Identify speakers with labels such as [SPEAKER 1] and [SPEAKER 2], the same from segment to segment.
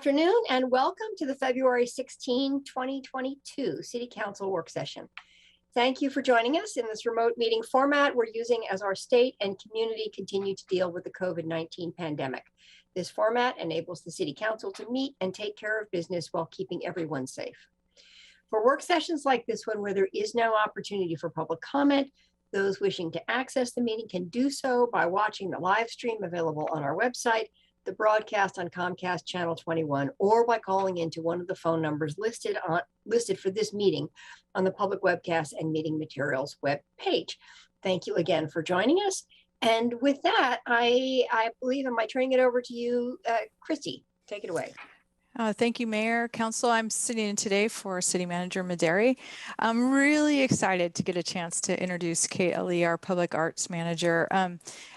[SPEAKER 1] afternoon and welcome to the February 16, 2022 City Council work session. Thank you for joining us in this remote meeting format we're using as our state and community continue to deal with the COVID-19 pandemic. This format enables the City Council to meet and take care of business while keeping everyone safe. For work sessions like this one, where there is no opportunity for public comment, those wishing to access the meeting can do so by watching the live stream available on our website, the broadcast on Comcast Channel 21, or by calling into one of the phone numbers listed for this meeting on the public webcast and meeting materials web page. Thank you again for joining us. And with that, I believe I might turn it over to you, Christy. Take it away.
[SPEAKER 2] Thank you, Mayor, Council. I'm sitting in today for City Manager Maderi. I'm really excited to get a chance to introduce Kate Ali, our Public Arts Manager.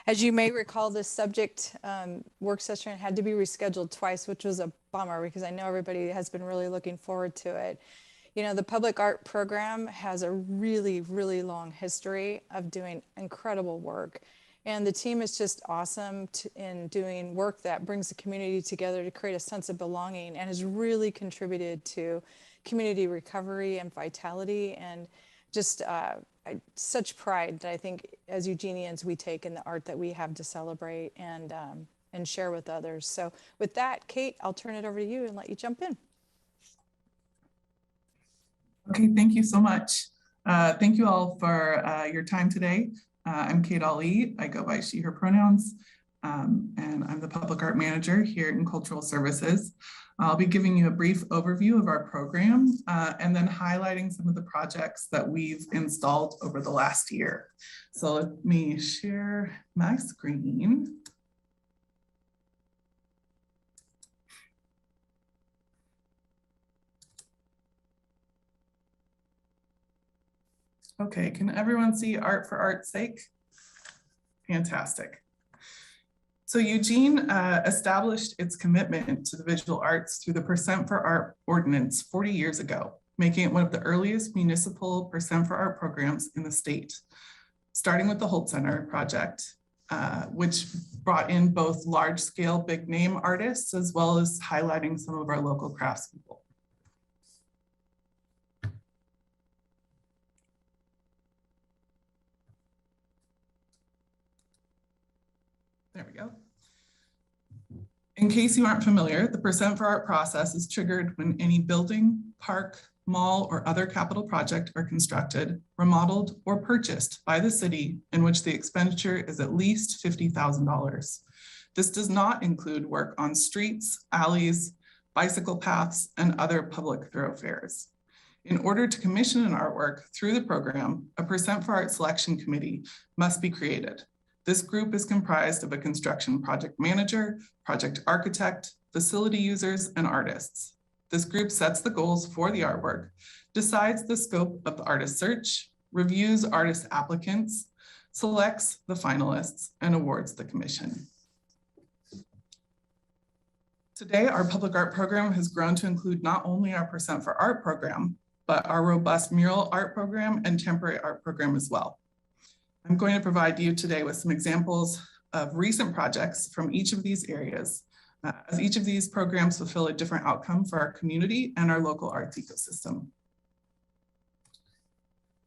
[SPEAKER 2] As you may recall, this subject work session had to be rescheduled twice, which was a bummer because I know everybody has been really looking forward to it. You know, the Public Art Program has a really, really long history of doing incredible work. And the team is just awesome in doing work that brings the community together to create a sense of belonging and has really contributed to community recovery and vitality and just such pride that I think as Eugenians we take in the art that we have to celebrate and share with others. So with that, Kate, I'll turn it over to you and let you jump in.
[SPEAKER 3] Okay, thank you so much. Thank you all for your time today. I'm Kate Ali. I go by she, her pronouns, and I'm the Public Art Manager here in Cultural Services. I'll be giving you a brief overview of our program and then highlighting some of the projects that we've installed over the last year. So let me share my screen. Okay, can everyone see art for art's sake? Fantastic. So Eugene established its commitment to the visual arts through the Percent for Art ordinance 40 years ago, making it one of the earliest municipal Percent for Art programs in the state, starting with the Holt Center project, which brought in both large-scale big name artists as well as highlighting some of our local craftspeople. There we go. In case you aren't familiar, the Percent for Art process is triggered when any building, park, mall, or other capital project are constructed, remodeled, or purchased by the city in which the expenditure is at least $50,000. This does not include work on streets, alleys, bicycle paths, and other public thoroughfares. In order to commission an artwork through the program, a Percent for Art selection committee must be created. This group is comprised of a construction project manager, project architect, facility users, and artists. This group sets the goals for the artwork, decides the scope of the artist search, reviews artist applicants, selects the finalists, and awards the commission. Today, our public art program has grown to include not only our Percent for Art program, but our robust mural art program and temporary art program as well. I'm going to provide you today with some examples of recent projects from each of these areas, as each of these programs fulfill a different outcome for our community and our local arts ecosystem.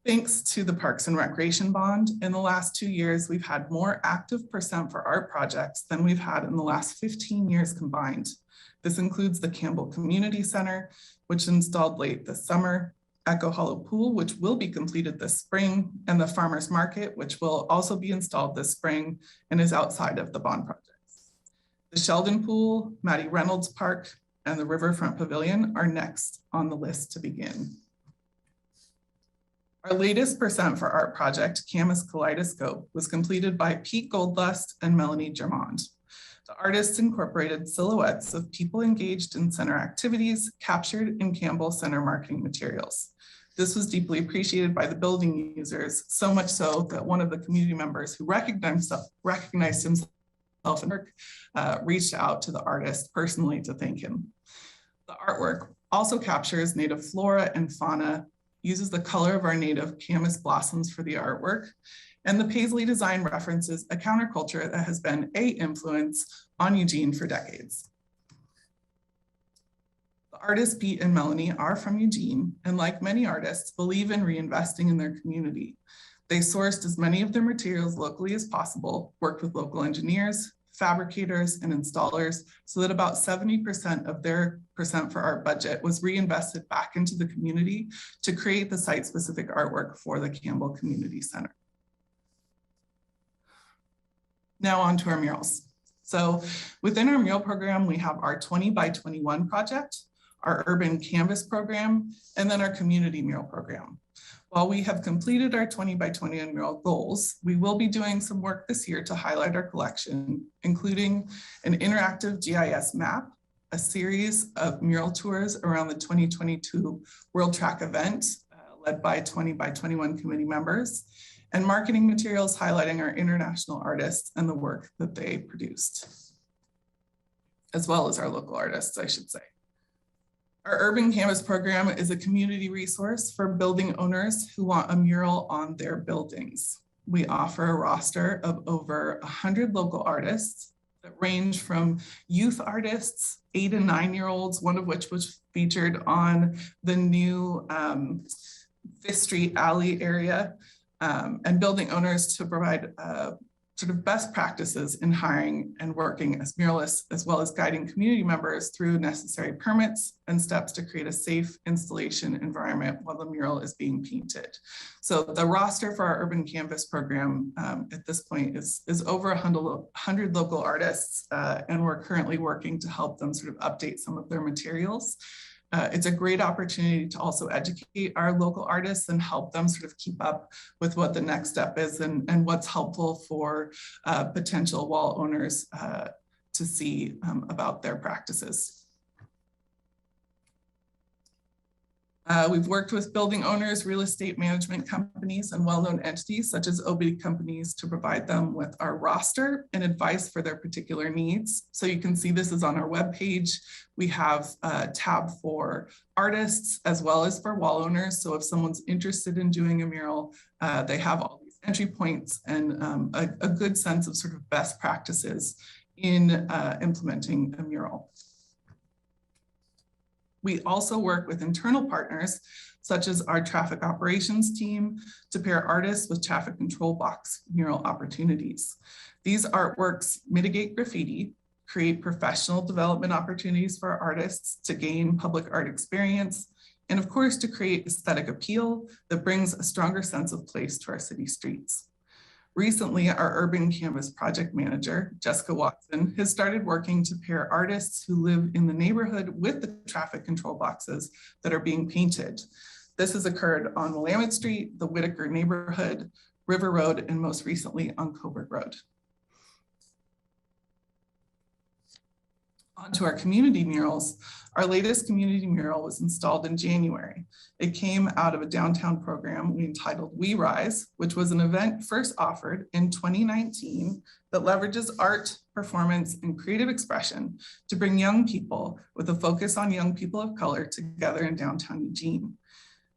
[SPEAKER 3] Thanks to the Parks and Recreation Bond, in the last 2 years, we've had more active Percent for Art projects than we've had in the last 15 years combined. This includes the Campbell Community Center, which installed late this summer, Echo Hollow Pool, which will be completed this spring, and the Farmers Market, which will also be installed this spring and is outside of the bond projects. The Sheldon Pool, Maddie Reynolds Park, and the Riverfront Pavilion are next on the list to begin. Our latest Percent for Art project, Camus Kaleidoscope, was completed by Pete Goldlust and Melanie Germond. The artists incorporated silhouettes of people engaged in center activities captured in Campbell Center marketing materials. This was deeply appreciated by the building users, so much so that one of the community members who recognized himself in work reached out to the artist personally to thank him. The artwork also captures native flora and fauna, uses the color of our native camas blossoms for the artwork, and the Paisley design references a counterculture that has been an influence on Eugene for decades. Artists Pete and Melanie are from Eugene, and like many artists, believe in reinvesting in their community. They sourced as many of their materials locally as possible, worked with local engineers, fabricators, and installers, so that about 70% of their Percent for Art budget was reinvested back into the community to create the site-specific artwork for the Campbell Community Center. Now on to our murals. So within our mural program, we have our 20 by 21 project, our urban canvas program, and then our community mural program. While we have completed our 20 by 21 mural goals, we will be doing some work this year to highlight our collection, including an interactive GIS map, a series of mural tours around the 2022 World Track event, led by 20 by 21 committee members, and marketing materials highlighting our international artists and the work that they produced, as well as our local artists, I should say. Our Urban Canvas program is a community resource for building owners who want a mural on their buildings. We offer a roster of over 100 local artists that range from youth artists, 8 and 9-year-olds, one of which was featured on the new 5th Street Alley area, and building owners to provide sort of best practices in hiring and working as muralists, as well as guiding community members through necessary permits and steps to create a safe installation environment while the mural is being painted. So the roster for our Urban Canvas program at this point is over 100 local artists, and we're currently working to help them sort of update some of their materials. It's a great opportunity to also educate our local artists and help them sort of keep up with what the next step is and what's helpful for potential wall owners to see about their practices. We've worked with building owners, real estate management companies, and well-known entities such as OB companies to provide them with our roster and advice for their particular needs. So you can see this is on our webpage. We have a tab for artists as well as for wall owners. So if someone's interested in doing a mural, they have all these entry points and a good sense of sort of best practices in implementing a mural. We also work with internal partners, such as our traffic operations team, to pair artists with traffic control box mural opportunities. These artworks mitigate graffiti, create professional development opportunities for artists to gain public art experience, and of course, to create aesthetic appeal that brings a stronger sense of place to our city streets. Recently, our Urban Canvas project manager, Jessica Watson, has started working to pair artists who live in the neighborhood with the traffic control boxes that are being painted. This has occurred on Willamette Street, the Whitaker neighborhood, River Road, and most recently on Coburg Road. Onto our community murals. Our latest community mural was installed in January. It came out of a downtown program we entitled We Rise, which was an event first offered in 2019 that leverages art, performance, and creative expression to bring young people with a focus on young people of color together in downtown Eugene.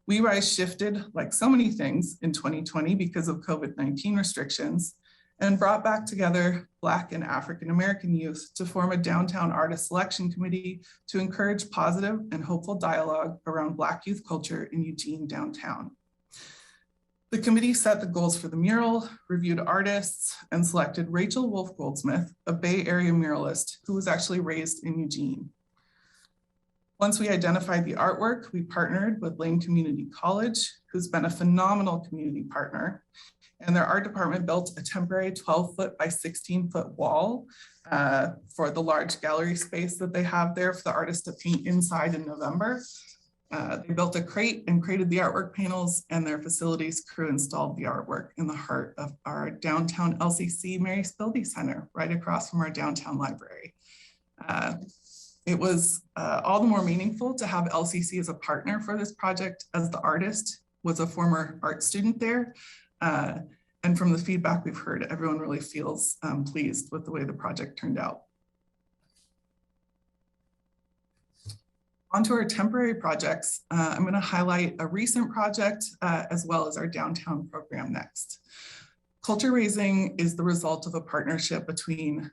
[SPEAKER 3] We Rise shifted, like so many things, in 2020 because of COVID-19 restrictions, and brought back together Black and African-American youth to form a downtown artist selection committee to encourage positive and hopeful dialogue around Black youth culture in Eugene downtown. The committee set the goals for the mural, reviewed artists, and selected Rachel Wolf Goldsmith, a Bay Area muralist who was actually raised in Eugene. Once we identified the artwork, we partnered with Lane Community College, who's been a phenomenal community partner, and their art department built a temporary 12-foot by 16-foot wall for the large gallery space that they have there for the artists to paint inside in November. They built a crate and created the artwork panels, and their facilities crew installed the artwork in the heart of our downtown LCC Mary Spilby Center, right across from our downtown library. It was all the more meaningful to have LCC as a partner for this project, as the artist was a former art student there. And from the feedback we've heard, everyone really feels pleased with the way the project turned out. Onto our temporary projects, I'm going to highlight a recent project as well as our downtown program next. Culture Raising is the result of a partnership between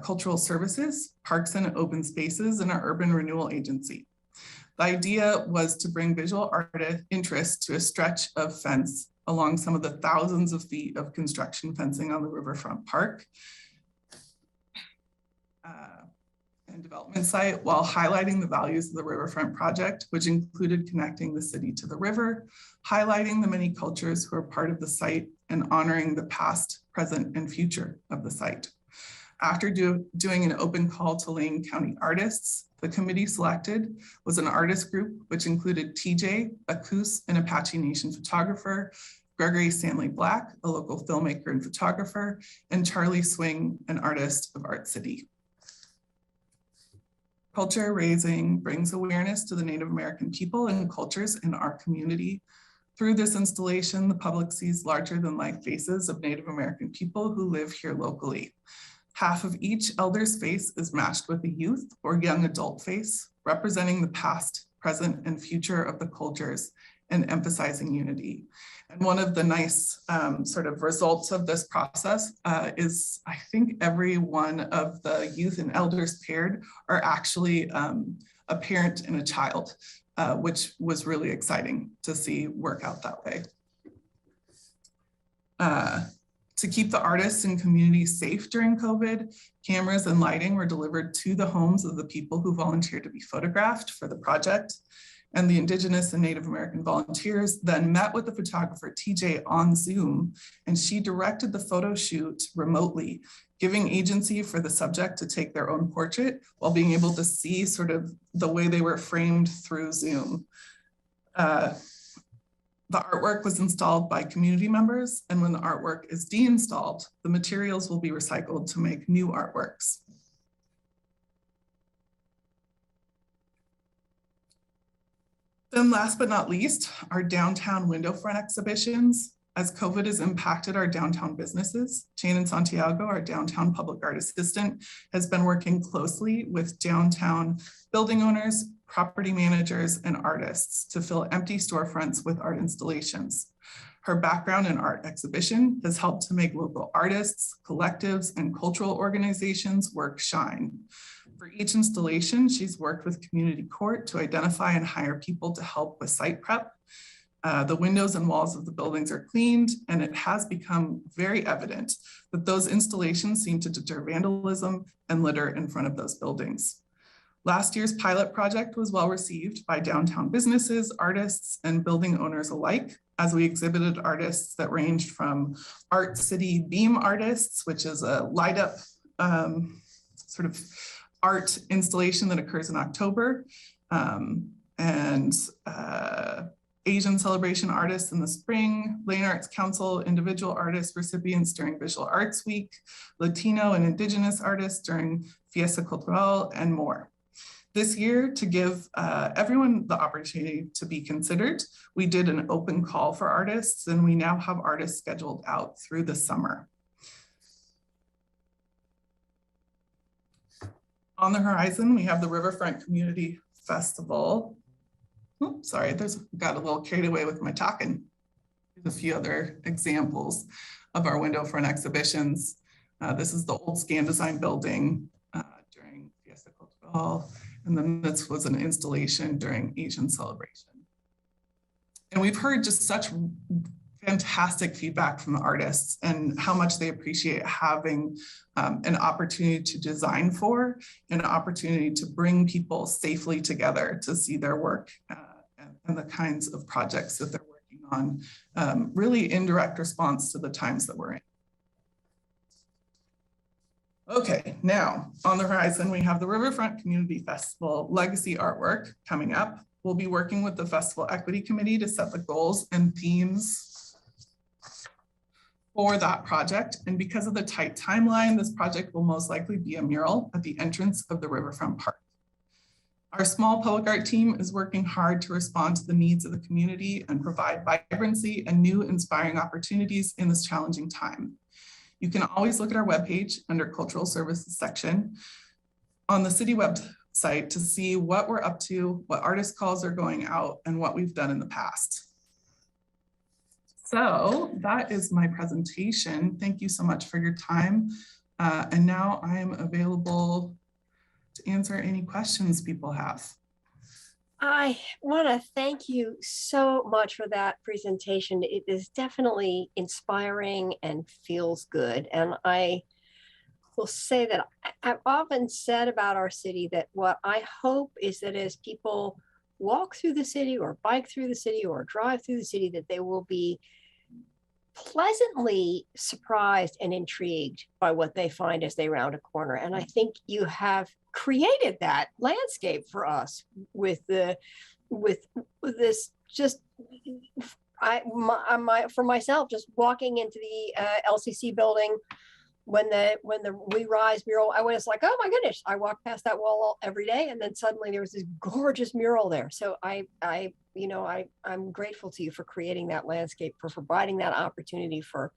[SPEAKER 3] Cultural Services, Parks and Open Spaces, and our Urban Renewal Agency. The idea was to bring visual art interest to a stretch of fence along some of the thousands of feet of construction fencing on the Riverfront Park and development site, while highlighting the values of the Riverfront Project, which included connecting the city to the river, highlighting the many cultures who are part of the site, and honoring the past, present, and future of the site. After doing an open call to Lane County artists, the committee selected was an artist group, which included TJ, a Coos and Apache Nation photographer, Gregory Stanley Black, a local filmmaker and photographer, and Charlie Swing, an artist of Art City. Culture raising brings awareness to the Native American people and cultures in our community. Through this installation, the public sees larger than life faces of Native American people who live here locally. Half of each elder's face is matched with a youth or young adult face, representing the past, present, and future of the cultures and emphasizing unity. And one of the nice sort of results of this process is, I think every one of the youth and elders paired are actually a parent and a child, which was really exciting to see work out that way. To keep the artists and community safe during COVID, cameras and lighting were delivered to the homes of the people who volunteered to be photographed for the project. And the Indigenous and Native American volunteers then met with the photographer TJ on Zoom, and she directed the photo shoot remotely, giving agency for the subject to take their own portrait while being able to see sort of the way they were framed through Zoom. The artwork was installed by community members, and when the artwork is deinstalled, the materials will be recycled to make new artworks. Then last but not least, our downtown window front exhibitions. As COVID has impacted our downtown businesses, Jane and Santiago, our downtown public art assistant, has been working closely with downtown building owners, property managers, and artists to fill empty storefronts with art installations. Her background in art exhibition has helped to make local artists, collectives, and cultural organizations work shine. For each installation, she's worked with Community Court to identify and hire people to help with site prep. The windows and walls of the buildings are cleaned, and it has become very evident that those installations seem to deter vandalism and litter in front of those buildings. Last year's pilot project was well received by downtown businesses, artists, and building owners alike, as we exhibited artists that ranged from Art City Beam Artists, which is a light up sort of art installation that occurs in October, and Asian Celebration Artists in the spring, Lane Arts Council individual artist recipients during Visual Arts Week, Latino and Indigenous artists during Fiesta Cultural, and more. This year, to give everyone the opportunity to be considered, we did an open call for artists, and we now have artists scheduled out through the summer. On the horizon, we have the Riverfront Community Festival. Oh, sorry, got a little carried away with my talking. There's a few other examples of our window front exhibitions. This is the old Scan Design building during Fiesta Cultural, and then this was an installation during Asian Celebration. And we've heard just such fantastic feedback from the artists and how much they appreciate having an opportunity to design for, an opportunity to bring people safely together to see their work and the kinds of projects that they're working on, really in direct response to the times that we're in. Okay, now on the horizon, we have the Riverfront Community Festival Legacy Artwork coming up. We'll be working with the Festival Equity Committee to set the goals and themes for that project. And because of the tight timeline, this project will most likely be a mural at the entrance of the Riverfront Park. Our small public art team is working hard to respond to the needs of the community and provide vibrancy and new inspiring opportunities in this challenging time. You can always look at our webpage under Cultural Services section on the city website to see what we're up to, what artist calls are going out, and what we've done in the past. So that is my presentation. Thank you so much for your time. And now I am available to answer any questions people have.
[SPEAKER 1] I want to thank you so much for that presentation. It is definitely inspiring and feels good. And I will say that I've often said about our city that what I hope is that as people walk through the city or bike through the city or drive through the city, that they will be pleasantly surprised and intrigued by what they find as they round a corner. And I think you have created that landscape for us with this just for myself, just walking into the LCC building when the We Rise mural, I was like, oh my goodness, I walk past that wall every day, and then suddenly there was this gorgeous mural there. So I'm grateful to you for creating that landscape, for providing that opportunity for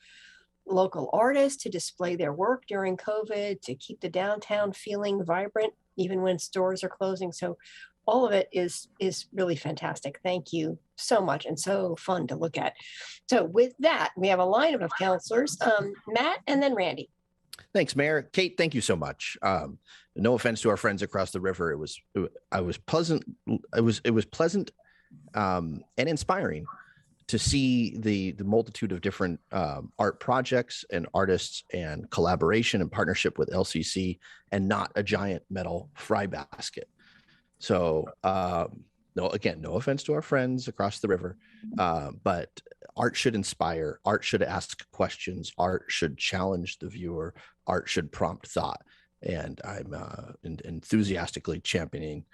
[SPEAKER 1] local artists to display their work during COVID, to keep the downtown feeling vibrant even when stores are closing. So all of it is really fantastic. Thank you so much, and so fun to look at. So with that, we have a lineup of counselors, Matt and then Randy.
[SPEAKER 4] Thanks, Mayor. Kate, thank you so much. No offense to our friends across the river. It was pleasant and inspiring to see the multitude of different art projects and artists and collaboration and partnership with LCC, and not a giant metal fry basket. So no offense to our friends across the river, but art should inspire, art should ask questions, art should challenge the viewer, art should prompt thought. And I'm enthusiastically championing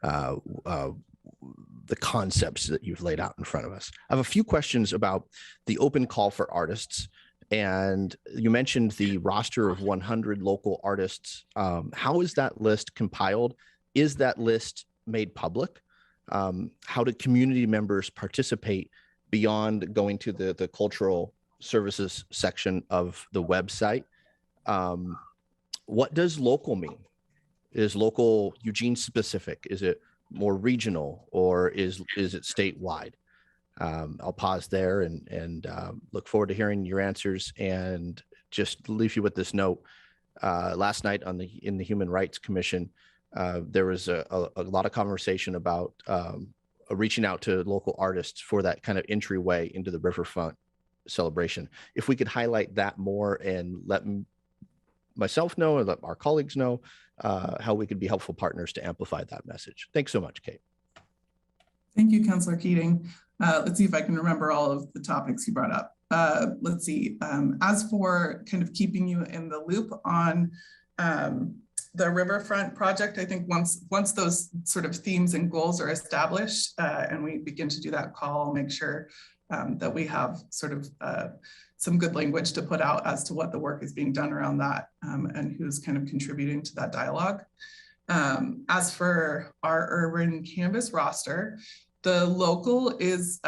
[SPEAKER 4] the concepts that you've laid out in front of us. I have a few questions about the open call for artists. And you mentioned the roster of 100 local artists. How is that list compiled? Is that list made public? How do community members participate beyond going to the cultural services section of the website? What does local mean? Is local Eugene specific? Is it more regional, or is it statewide? I'll pause there and look forward to hearing your answers, and just leave you with this note. Last night in the Human Rights Commission, there was a lot of conversation about reaching out to local artists for that kind of entryway into the Riverfront celebration. If we could highlight that more and let myself know, and let our colleagues know how we could be helpful partners to amplify that message. Thanks so much, Kate.
[SPEAKER 3] Thank you, Councilor Keating. Let's see if I can remember all of the topics you brought up. Let's see. As for kind of keeping you in the loop on the Riverfront Project, I think once those sort of themes and goals are established and we begin to do that call, I'll make sure that we have sort of some good language to put out as to what the work is being done around that and who's kind of contributing to that dialogue. As for our urban canvas roster, the local is,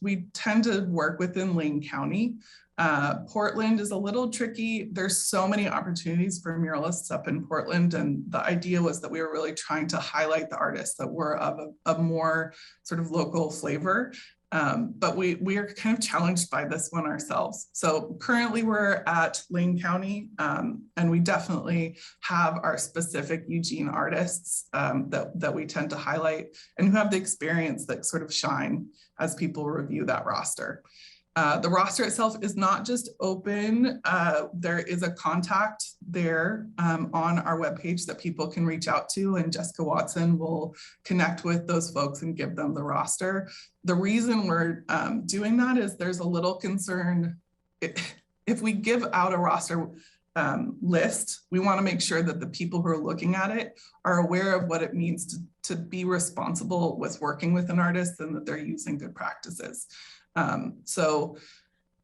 [SPEAKER 3] we tend to work within Lane County. Portland is a little tricky. There's so many opportunities for muralists up in Portland, and the idea was that we were really trying to highlight the artists that were of a more sort of local flavor. But we are kind of challenged by this one ourselves. So currently we're at Lane County, and we definitely have our specific Eugene artists that we tend to highlight and who have the experience that sort of shine as people review that roster. The roster itself is not just open. There is a contact there on our webpage that people can reach out to, and Jessica Watson will connect with those folks and give them the roster. The reason we're doing that is there's a little concern. If we give out a roster list, we want to make sure that the people who are looking at it are aware of what it means to be responsible with working with an artist, and that they're using good practices. So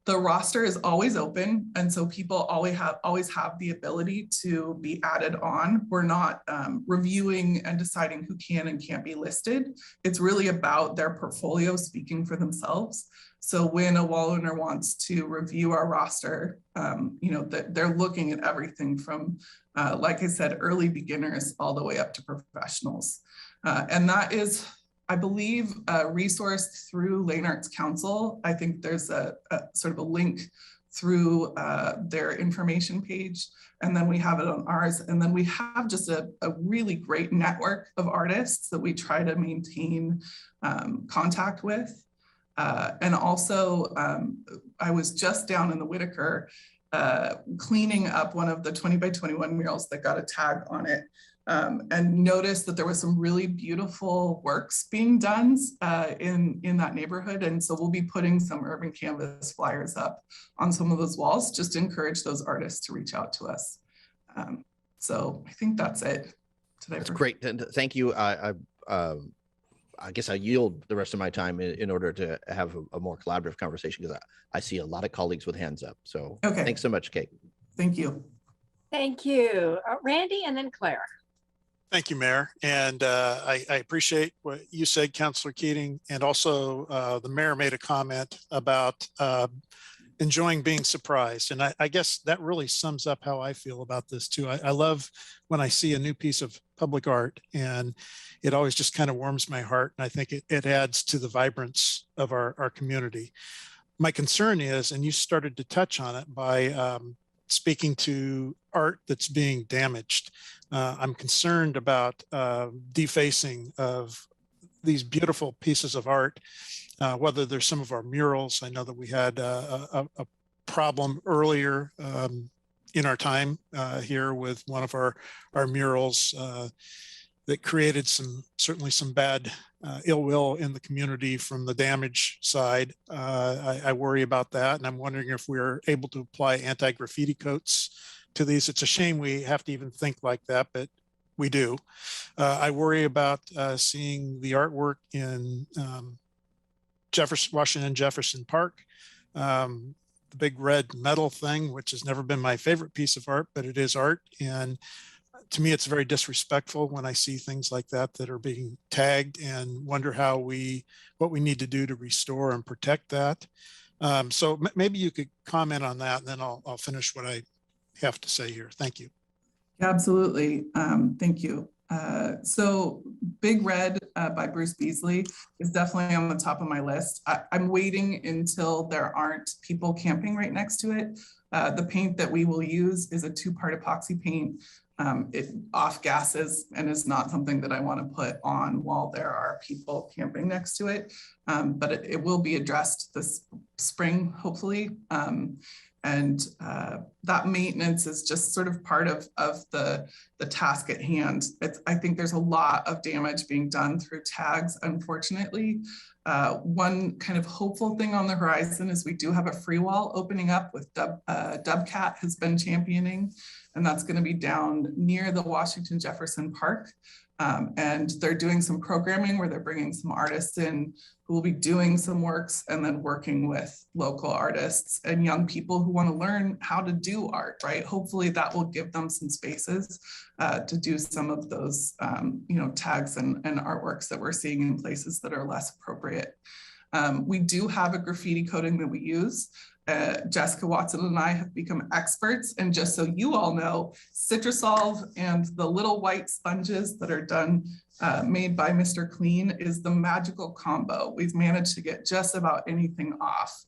[SPEAKER 3] the roster is always open, and so people always have the ability to be added on. We're not reviewing and deciding who can and can't be listed. It's really about their portfolio speaking for themselves. So when a wall owner wants to review our roster, they're looking at everything from, like I said, early beginners all the way up to professionals. And that is, I believe, resourced through Lane Arts Council. I think there's a sort of a link through their information page, and then we have it on ours. And then we have just a really great network of artists that we try to maintain contact with. And also, I was just down in the Whitaker cleaning up one of the 20 by 21 murals that got a tag on it, and noticed that there was some really beautiful works being done in that neighborhood. And so we'll be putting some urban canvas flyers up on some of those walls, just to encourage those artists to reach out to us. So I think that's it today.
[SPEAKER 4] That's great. Thank you. I guess I yield the rest of my time in order to have a more collaborative conversation, because I see a lot of colleagues with hands up. So
[SPEAKER 3] okay.
[SPEAKER 4] Thanks so much, Kate.
[SPEAKER 3] Thank you.
[SPEAKER 1] Thank you. Randy and then Claire.
[SPEAKER 5] Thank you, Mayor. And I appreciate what you said, Councilor Keating. And also the mayor made a comment about enjoying being surprised. And I guess that really sums up how I feel about this too. I love when I see a new piece of public art, and it always just kind of warms my heart. And I think it adds to the vibrance of our community. My concern is, and you started to touch on it by speaking to art that's being damaged. I'm concerned about defacing of these beautiful pieces of art, whether they're some of our murals. I know that we had a problem earlier in our time here with one of our murals that created certainly some bad ill will in the community from the damage side. I worry about that, and I'm wondering if we're able to apply anti-graffiti coats to these. It's a shame we have to even think like that, but we do. I worry about seeing the artwork in Washington Jefferson Park, the big red metal thing, which has never been my favorite piece of art, but it is art. And to me, it's very disrespectful when I see things like that are being tagged, and wonder what we need to do to restore and protect that. So maybe you could comment on that, and then I'll finish what I have to say here. Thank you.
[SPEAKER 3] Absolutely. Thank you. So Big Red by Bruce Beasley is definitely on the top of my list. I'm waiting until there aren't people camping right next to it. The paint that we will use is a 2-part epoxy paint. It off gases and is not something that I want to put on while there are people camping next to it. But it will be addressed this spring, hopefully. And that maintenance is just sort of part of the task at hand. I think there's a lot of damage being done through tags, unfortunately. One kind of hopeful thing on the horizon is we do have a free wall opening up with Dubcat has been championing, and that's going to be down near the Washington Jefferson Park. And they're doing some programming where they're bringing some artists in who will be doing some works, and then working with local artists and young people who want to learn how to do art, right? Hopefully that will give them some spaces to do some of those, tags and artworks that we're seeing in places that are less appropriate. We do have a graffiti coating that we use. Jessica Watson and I have become experts. And just so you all know, Citrusolve and the little white sponges that are done, made by Mr. Clean, is the magical combo. We've managed to get just about anything off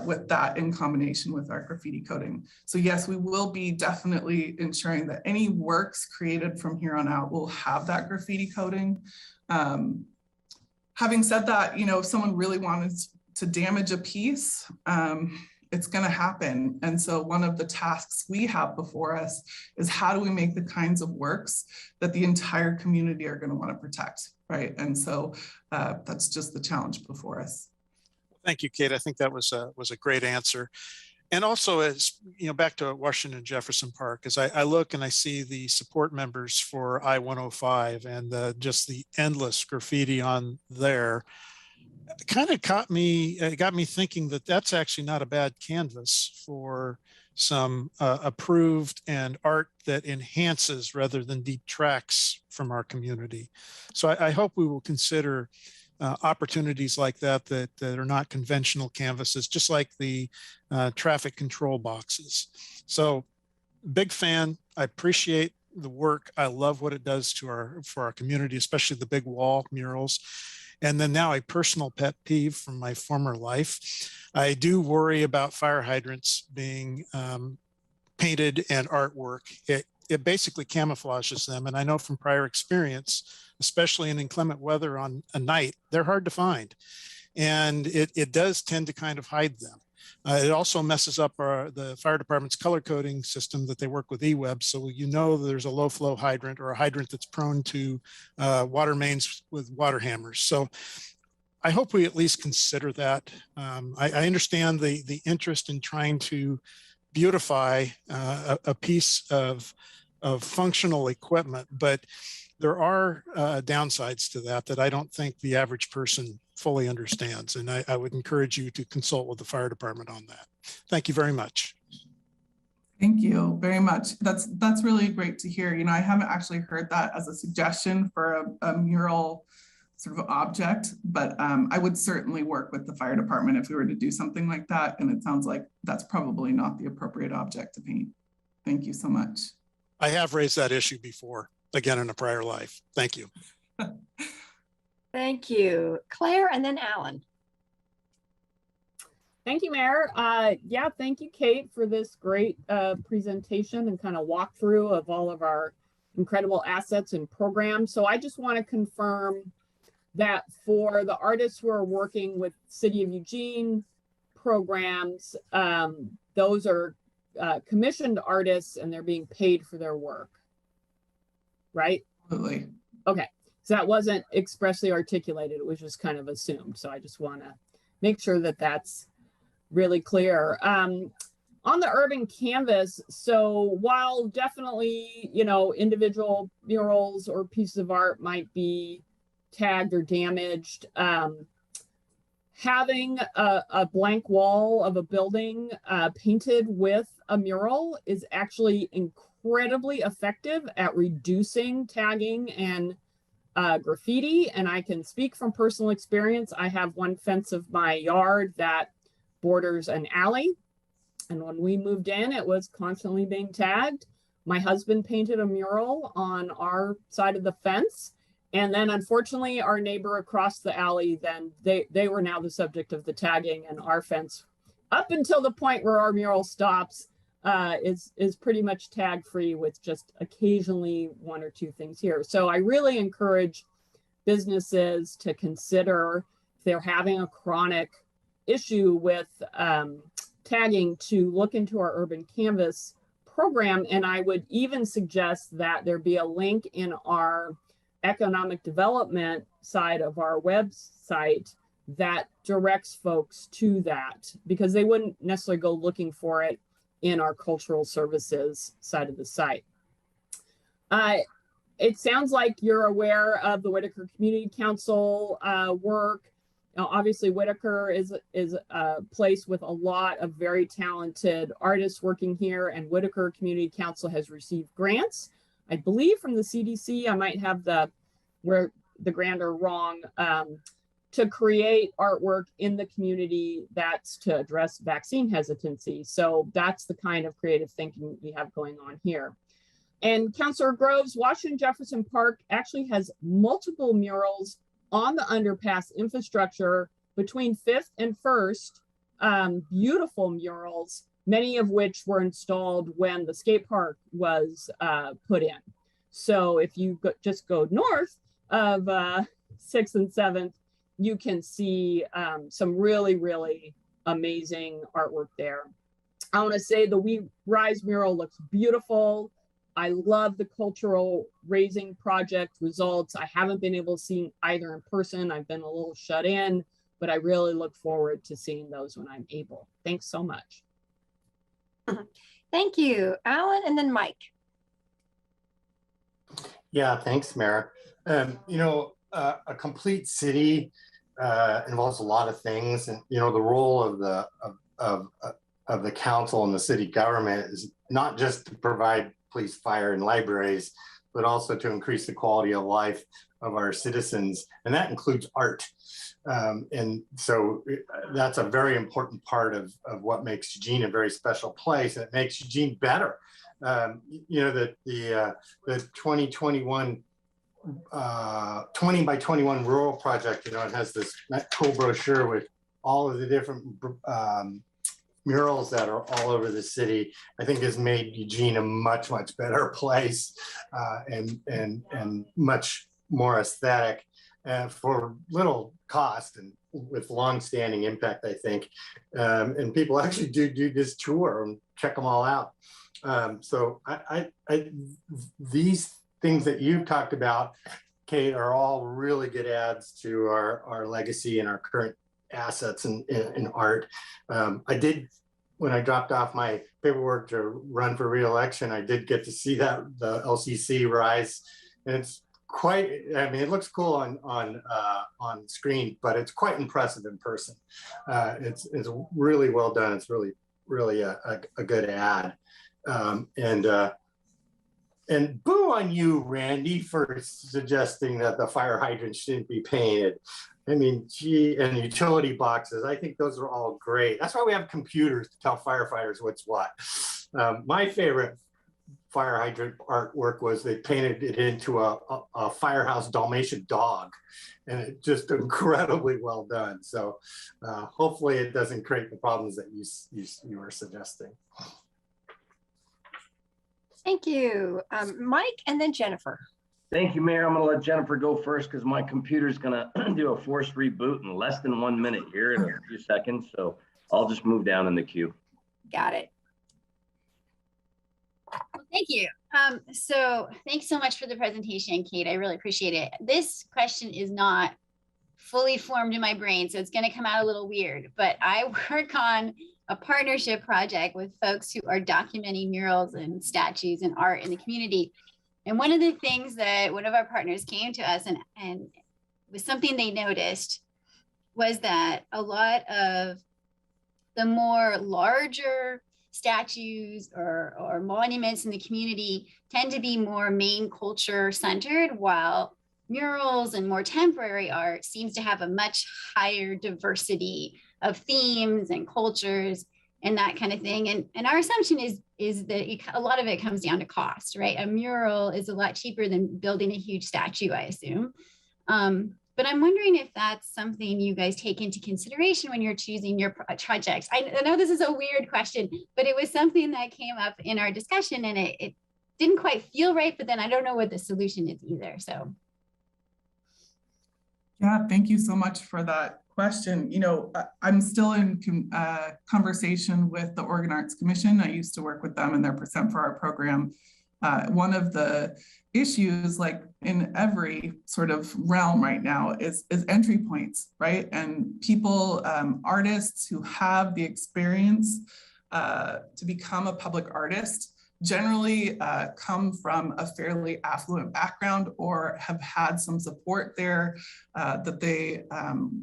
[SPEAKER 3] with that in combination with our graffiti coating. So yes, we will be definitely ensuring that any works created from here on out will have that graffiti coating. Having said that, if someone really wanted to damage a piece, it's going to happen. And so one of the tasks we have before us is, how do we make the kinds of works that the entire community are going to want to protect, right? And so that's just the challenge before us.
[SPEAKER 5] Thank you, Kate. I think that was a great answer. And also, as back to Washington Jefferson Park, as I look and I see the support members for I-105 and just the endless graffiti on there, kind of got me thinking that that's actually not a bad canvas for some approved and art that enhances rather than detracts from our community. So I hope we will consider opportunities like that are not conventional canvases, just like the traffic control boxes. So big fan. I appreciate the work. I love what it does for our community, especially the big wall murals. And then now a personal pet peeve from my former life. I do worry about fire hydrants being painted and artwork. It basically camouflages them. And I know from prior experience, especially in inclement weather on a night, they're hard to find. And it does tend to kind of hide them. It also messes up the fire department's color coding system that they work with eWeb. So you know there's a low flow hydrant or a hydrant that's prone to water mains with water hammers. So I hope we at least consider that. I understand the interest in trying to beautify a piece of functional equipment, but there are downsides to that I don't think the average person fully understands. And I would encourage you to consult with the fire department on that. Thank you very much.
[SPEAKER 3] Thank you very much. That's really great to hear. You know, I haven't actually heard that as a suggestion for a mural sort of object, but I would certainly work with the fire department if we were to do something like that. And it sounds like that's probably not the appropriate object to paint. Thank you so much.
[SPEAKER 5] I have raised that issue before, again, in a prior life. Thank you.
[SPEAKER 1] Thank you. Claire and then Alan.
[SPEAKER 6] Thank you, Mayor. Yeah, thank you, Kate, for this great presentation and kind of walkthrough of all of our incredible assets and programs. So I just want to confirm that for the artists who are working with City of Eugene programs, those are commissioned artists and they're being paid for their work, right?
[SPEAKER 3] Absolutely.
[SPEAKER 6] Okay, so that wasn't expressly articulated. It was just kind of assumed. So I just want to make sure that that's really clear. On the urban canvas, so while definitely, you know, individual murals or pieces of art might be tagged or damaged, having a blank wall of a building painted with a mural is actually incredibly effective at reducing tagging and graffiti. And I can speak from personal experience. I have one fence of my yard that borders an alley. And when we moved in, it was constantly being tagged. My husband painted a mural on our side of the fence. And then unfortunately, our neighbor across the alley, then they were now the subject of the tagging, and our fence, up until the point where our mural stops, is pretty much tag free with just occasionally one or two things here. So I really encourage businesses to consider, if they're having a chronic issue with tagging, to look into our urban canvas program. And I would even suggest that there be a link in our economic development side of our website that directs folks to that, because they wouldn't necessarily go looking for it in our cultural services side of the site. It sounds like you're aware of the Whitaker Community Council work. Now, obviously, Whitaker is a place with a lot of very talented artists working here, and Whitaker Community Council has received grants, I believe, from the CDC. I might have the grander wrong, to create artwork in the community that's to address vaccine hesitancy. So that's the kind of creative thinking we have going on here. And Councilor Groves, Washington Jefferson Park actually has multiple murals on the underpass infrastructure between 5th and 1st, beautiful murals, many of which were installed when the skate park was put in. So if you just go north of 6th and 7th, you can see some really, really amazing artwork there. I want to say the We Rise mural looks beautiful. I love the cultural raising project results. I haven't been able to see either in person. I've been a little shut in, but I really look forward to seeing those when I'm able. Thanks so much.
[SPEAKER 1] Thank you, Alan, and then Mike.
[SPEAKER 7] Yeah, thanks, Mayor. You know, a complete city involves a lot of things, and you know, the role of the council and the city government is not just to provide police, fire, and libraries, but also to increase the quality of life of our citizens, and that includes art. And so that's a very important part of what makes Eugene a very special place, and it makes Eugene better. You know, the 2021 20 by 21 rural project, it has this cool brochure with all of the different murals that are all over the city, I think has made Eugene a much, much better place and much more aesthetic for little cost and with long-standing impact, I think. And people actually do this tour and check them all out. So these things that you've talked about, Kate, are all really good adds to our legacy and our current assets in art. I did, when I dropped off my paperwork to run for re-election, I did get to see the LCC rise, and it's quite, I mean, it looks cool on screen, but it's quite impressive in person. It's really well done. It's really a good ad. And boo on you, Randy, for suggesting that the fire hydrant shouldn't be painted. I mean, gee, and utility boxes, I think those are all great. That's why we have computers to tell firefighters what's what. My favorite fire hydrant artwork was they painted it into a firehouse Dalmatian dog, and it just incredibly well done. So hopefully it doesn't create the problems that you were suggesting.
[SPEAKER 1] Thank you. Mike and then Jennifer.
[SPEAKER 8] Thank you, Mayor. I'm going to let Jennifer go first because my computer's going to do a forced reboot in less than 1 minute here in a few seconds. So I'll just move down in the queue.
[SPEAKER 1] Got it.
[SPEAKER 9] Well, thank you. So thanks so much for the presentation, Kate. I really appreciate it. This question is not fully formed in my brain, so it's going to come out a little weird, but I work on a partnership project with folks who are documenting murals and statues and art in the community. And one of the things that one of our partners came to us and was something they noticed was that a lot of the more larger statues or monuments in the community tend to be more main culture centered, while murals and more temporary art seems to have a much higher diversity of themes and cultures and that kind of thing. And our assumption is that a lot of it comes down to cost, right? A mural is a lot cheaper than building a huge statue, I assume. But I'm wondering if that's something you guys take into consideration when you're choosing your projects. I know this is a weird question, but it was something that came up in our discussion and it didn't quite feel right, but then I don't know what the solution is either, so.
[SPEAKER 3] Yeah, thank you so much for that question. I'm still in conversation with the Oregon Arts Commission. I used to work with them in their Percent for Art program. One of the issues, like in every sort of realm right now, is entry points, right? And people, artists who have the experience to become a public artist generally come from a fairly affluent background or have had some support there that they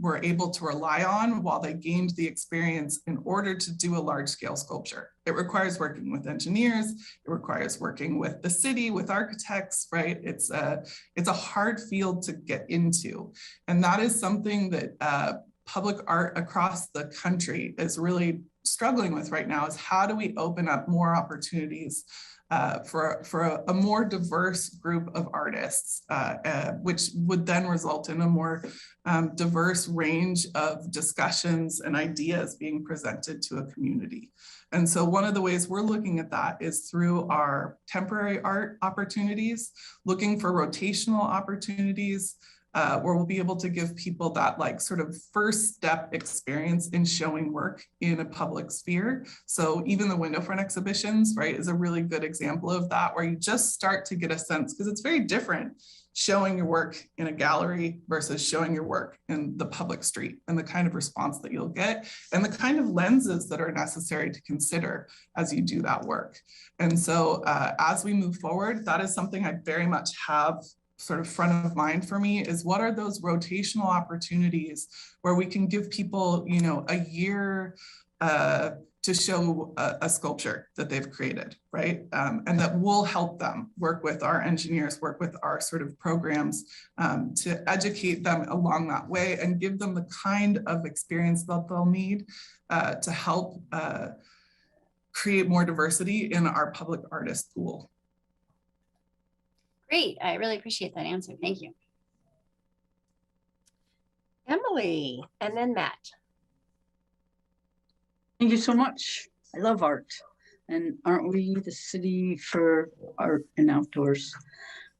[SPEAKER 3] were able to rely on while they gained the experience in order to do a large scale sculpture. It requires working with engineers, it requires working with the city, with architects, right? It's a hard field to get into. And that is something that public art across the country is really struggling with right now, is how do we open up more opportunities for a more diverse group of artists, which would then result in a more diverse range of discussions and ideas being presented to a community. And so one of the ways we're looking at that is through our temporary art opportunities, looking for rotational opportunities, where we'll be able to give people that like sort of first step experience in showing work in a public sphere. So even the window front exhibitions, right, is a really good example of that, where you just start to get a sense, because it's very different showing your work in a gallery versus showing your work in the public street, and the kind of response that you'll get and the kind of lenses that are necessary to consider as you do that work. And so as we move forward, that is something I very much have sort of front of mind for me, is what are those rotational opportunities where we can give people, a year to show a sculpture that they've created, right? And that will help them work with our engineers, work with our sort of programs to educate them along that way and give them the kind of experience that they'll need to help create more diversity in our public artist pool.
[SPEAKER 9] Great. I really appreciate that answer. Thank you.
[SPEAKER 1] Emily, and then Matt.
[SPEAKER 10] Thank you so much. I love art. And aren't we the city for art and outdoors?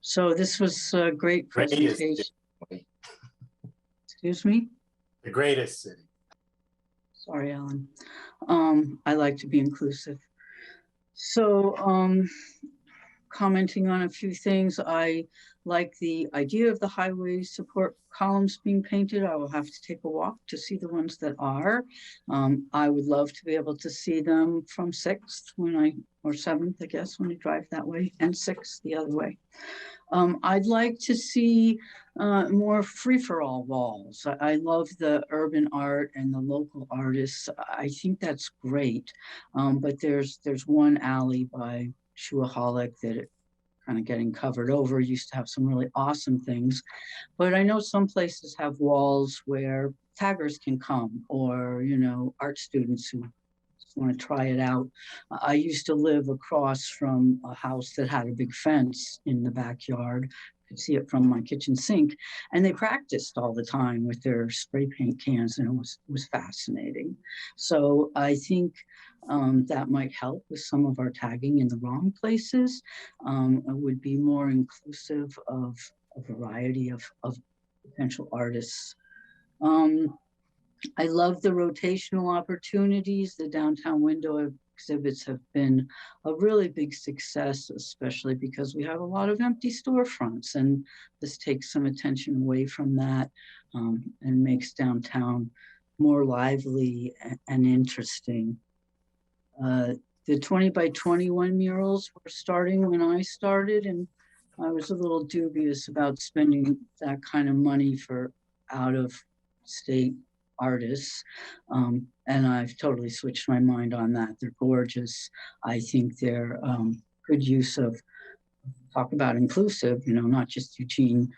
[SPEAKER 10] So this was a great presentation. Excuse me?
[SPEAKER 7] The greatest city.
[SPEAKER 10] Sorry, Alan. I like to be inclusive. So commenting on a few things, I like the idea of the highway support columns being painted. I will have to take a walk to see the ones that are. I would love to be able to see them from 6th or 7th, I guess, when I drive that way, and 6th the other way. I'd like to see more free-for-all walls. I love the urban art and the local artists. I think that's great. But there's one alley by Shoeaholic that kind of getting covered over. Used to have some really awesome things, but I know some places have walls where taggers can come, or art students who just want to try it out. I used to live across from a house that had a big fence in the backyard. Could see it from my kitchen sink, and they practiced all the time with their spray paint cans, and it was fascinating. So I think that might help with some of our tagging in the wrong places. It would be more inclusive of a variety of potential artists. I love the rotational opportunities. The downtown window exhibits have been a really big success, especially because we have a lot of empty storefronts, and this takes some attention away from that and makes downtown more lively and interesting. The 20 by 21 murals were starting when I started, and I was a little dubious about spending that kind of money for out-of-state artists. And I've totally switched my mind on that. They're gorgeous. I think they're good use of, talk about inclusive, not just Eugene,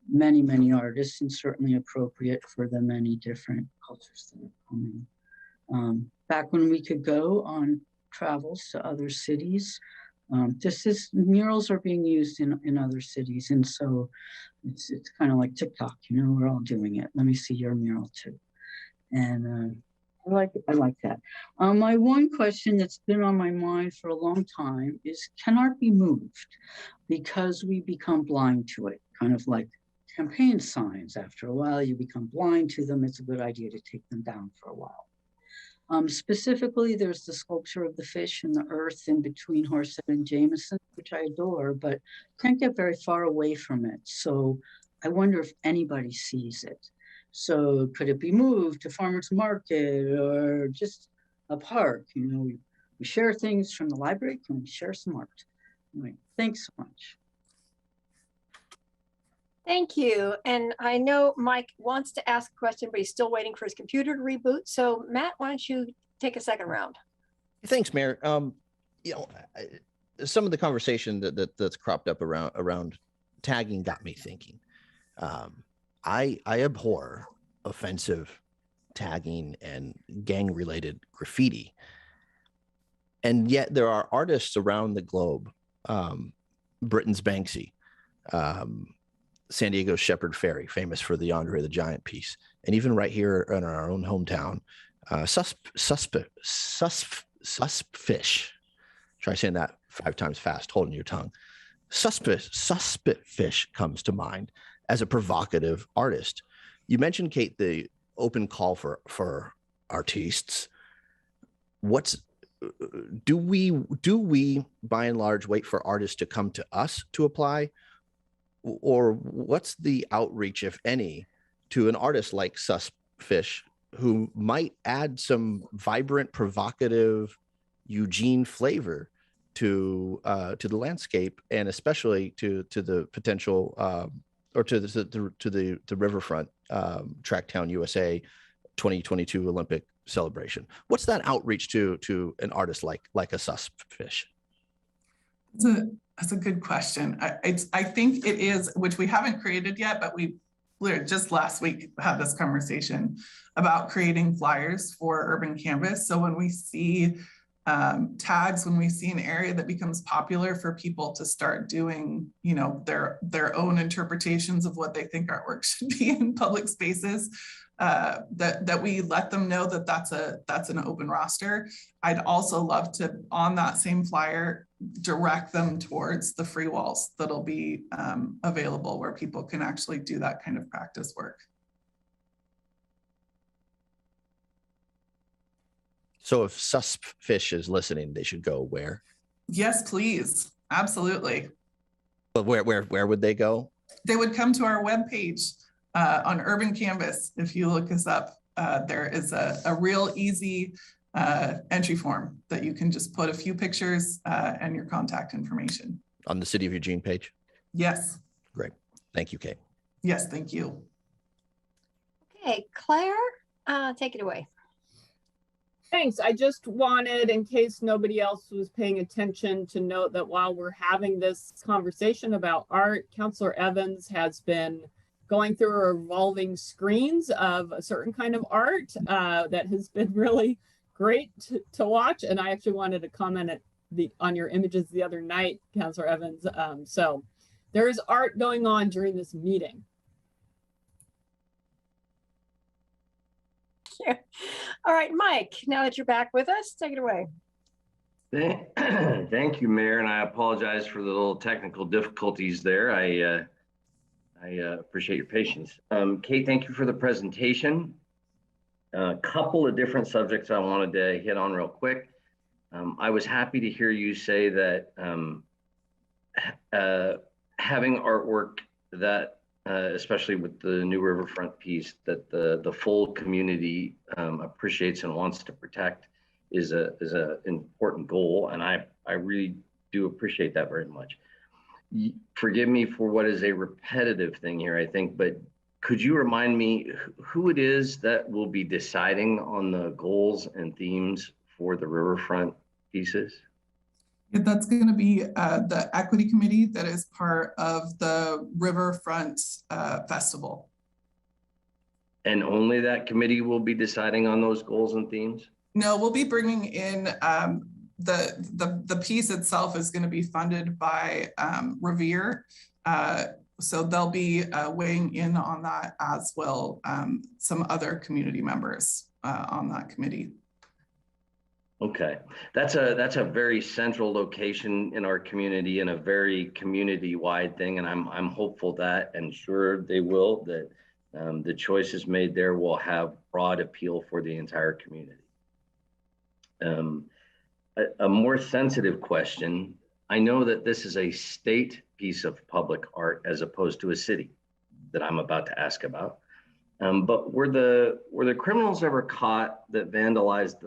[SPEAKER 10] many, many artists, and certainly appropriate for the many different cultures that are coming. Back when we could go on travels to other cities, murals are being used in other cities. And so it's kind of like TikTok, we're all doing it. Let me see your mural too. And I like that. My one question that's been on my mind for a long time is, can art be moved? Because we become blind to it, kind of like campaign signs. After a while, you become blind to them. It's a good idea to take them down for a while. Specifically, there's the sculpture of the fish in the earth in between Horsehead and Jameson, which I adore, but can't get very far away from it. So I wonder if anybody sees it. So could it be moved to farmer's market or just a park? We share things from the library. Can we share some art? Anyway, thanks so much.
[SPEAKER 1] Thank you. And I know Mike wants to ask a question, but he's still waiting for his computer to reboot. So Matt, why don't you take a second round?
[SPEAKER 4] Thanks, Mayor. Some of the conversation that's cropped up around tagging got me thinking. I abhor offensive tagging and gang-related graffiti. And yet there are artists around the globe, Britain's Banksy, San Diego's Shepherd Ferry, famous for the Andre the Giant piece. And even right here in our own hometown, Suspfish. Try saying that 5 times fast, holding your tongue. Suspfish comes to mind as a provocative artist. You mentioned, Kate, the open call for artistes. Do we by and large wait for artists to come to us to apply? Or what's the outreach, if any, to an artist like Suspfish, who might add some vibrant, provocative Eugene flavor to the landscape, and especially to the potential or to the Riverfront Tracktown USA 2022 Olympic celebration? What's that outreach to an artist like a Suspfish?
[SPEAKER 3] That's a good question. I think it is, which we haven't created yet, but we just last week had this conversation about creating flyers for Urban Canvas. So when we see tags when we see an area that becomes popular for people to start doing, you know, their own interpretations of what they think artwork should be in public spaces. That we let them know that that's an open roster. I'd also love to, on that same flyer, direct them towards the free walls that'll be available where people can actually do that kind of practice work.
[SPEAKER 4] So if Suspfish is listening, they should go where?
[SPEAKER 3] Yes, please. Absolutely.
[SPEAKER 4] But where would they go?
[SPEAKER 3] They would come to our webpage on Urban Canvas. If you look us up, there is a real easy entry form that you can just put a few pictures and your contact information.
[SPEAKER 4] On the City of Eugene page?
[SPEAKER 3] Yes.
[SPEAKER 4] Great. Thank you, Kate.
[SPEAKER 3] Yes, thank you.
[SPEAKER 1] Okay, Claire, take it away.
[SPEAKER 6] Thanks. I just wanted, in case nobody else was paying attention, to note that while we're having this conversation about art, Councillor Evans has been going through revolving screens of a certain kind of art that has been really great to watch. And I actually wanted to comment on your images the other night, Councillor Evans. So there is art going on during this meeting.
[SPEAKER 1] Yeah. All right, Mike, now that you're back with us, take it away.
[SPEAKER 8] Thank you, Mayor, and I apologize for the little technical difficulties there. I appreciate your patience. Kate, thank you for the presentation. A couple of different subjects I wanted to hit on real quick. I was happy to hear you say that having artwork that especially with the new Riverfront piece, that the full community appreciates and wants to protect is a important goal, and I really do appreciate that very much. Forgive me for what is a repetitive thing here, I think, but could you remind me who it is that will be deciding on the goals and themes for the Riverfront pieces?
[SPEAKER 3] That's going to be the equity committee that is part of the Riverfront Festival.
[SPEAKER 8] And only that committee will be deciding on those goals and themes?
[SPEAKER 3] No, we'll be bringing in the piece itself is going to be funded by Revere. So they'll be weighing in on that, as will some other community members on that committee.
[SPEAKER 8] Okay, that's a very central location in our community and a very community-wide thing, and I'm hopeful that, and sure they will, that the choices made there will have broad appeal for the entire community. A more sensitive question, I know that this is a state piece of public art as opposed to a city that I'm about to ask about, but were the criminals ever caught that vandalized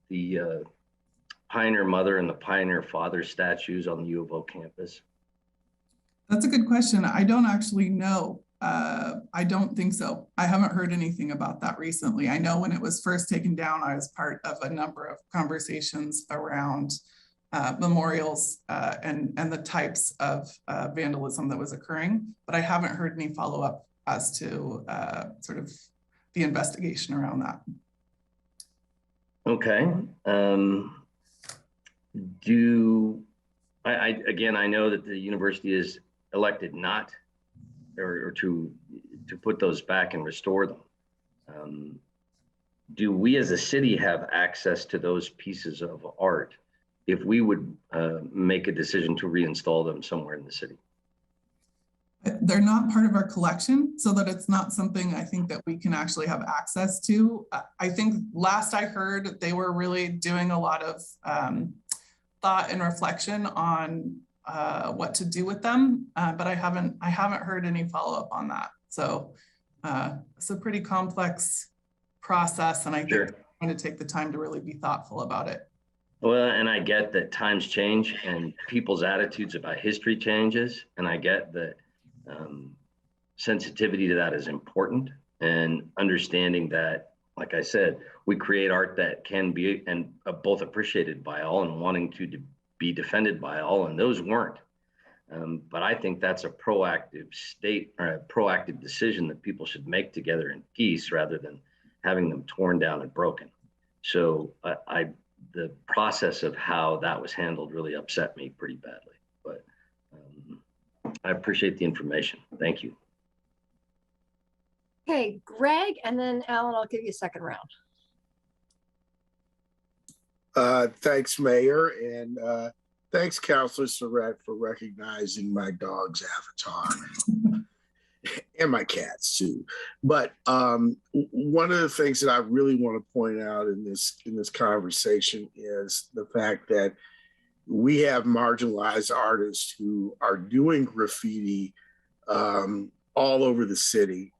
[SPEAKER 8] the Pioneer Mother and the Pioneer Father statues on the U of O campus?
[SPEAKER 3] That's a good question. I don't actually know. I don't think so. I haven't heard anything about that recently. I know when it was first taken down, I was part of a number of conversations around memorials and the types of vandalism that was occurring, but I haven't heard any follow-up as to sort of the investigation around that.
[SPEAKER 8] Okay. Again, I know that the university is elected not or to put those back and restore them. Do we as a city have access to those pieces of art if we would make a decision to reinstall them somewhere in the city?
[SPEAKER 3] They're not part of our collection, so that it's not something I think that we can actually have access to. I think last I heard, they were really doing a lot of thought and reflection on what to do with them, but I haven't heard any follow-up on that. So it's a pretty complex process, and I think I'm going to take the time to really be thoughtful about it.
[SPEAKER 8] Well, and I get that times change and people's attitudes about history changes, and I get that sensitivity to that is important, and understanding that, like I said, we create art that can be and both appreciated by all and wanting to be defended by all, and those weren't. But I think that's a proactive state or a proactive decision that people should make together in peace rather than having them torn down and broken. So I the process of how that was handled really upset me pretty badly. But I appreciate the information. Thank you.
[SPEAKER 1] Okay, Greg, and then Alan, I'll give you a second round.
[SPEAKER 11] Thanks, Mayor, and thanks, Councilor Surratt, for recognizing my dog's avatar and my cats too. But one of the things that I really want to point out in this conversation is the fact that we have marginalized artists who are doing graffiti all over the city.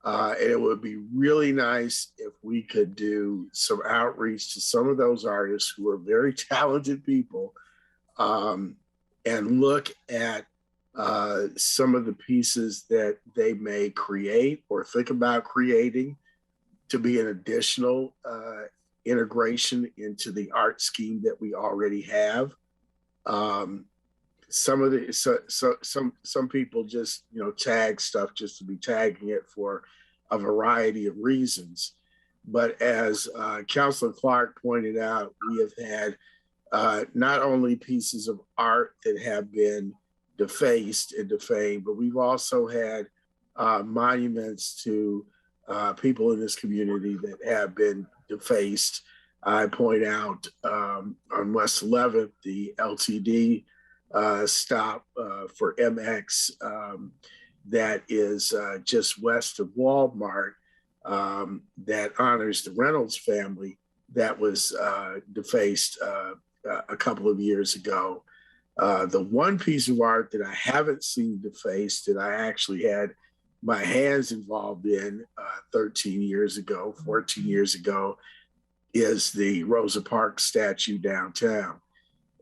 [SPEAKER 11] And it would be really nice if we could do some outreach to some of those artists who are very talented people and look at some of the pieces that they may create or think about creating to be an additional integration into the art scheme that we already have. Some people just, you know, tag stuff just to be tagging it for a variety of reasons. But as Councilor Clark pointed out, we have had not only pieces of art that have been defaced and defamed, but we've also had monuments to people in this community that have been defaced. I point out on West 11th, the LTD stop for MX that is just west of Walmart that honors the Reynolds family that was defaced a couple of years ago. The one piece of art that I haven't seen defaced that I actually had my hands involved in 13 years ago, 14 years ago, is the Rosa Parks statue downtown.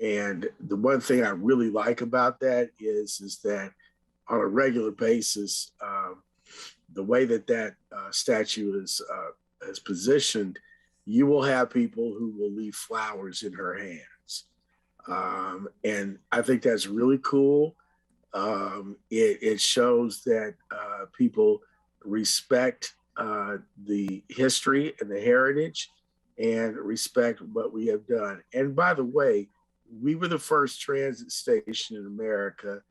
[SPEAKER 11] And the one thing I really like about that is that on a regular basis, the way that statue is positioned, you will have people who will leave flowers in her hands. And I think that's really cool. It shows that people respect the history and the heritage and respect what we have done. And by the way, we were the first transit station in America,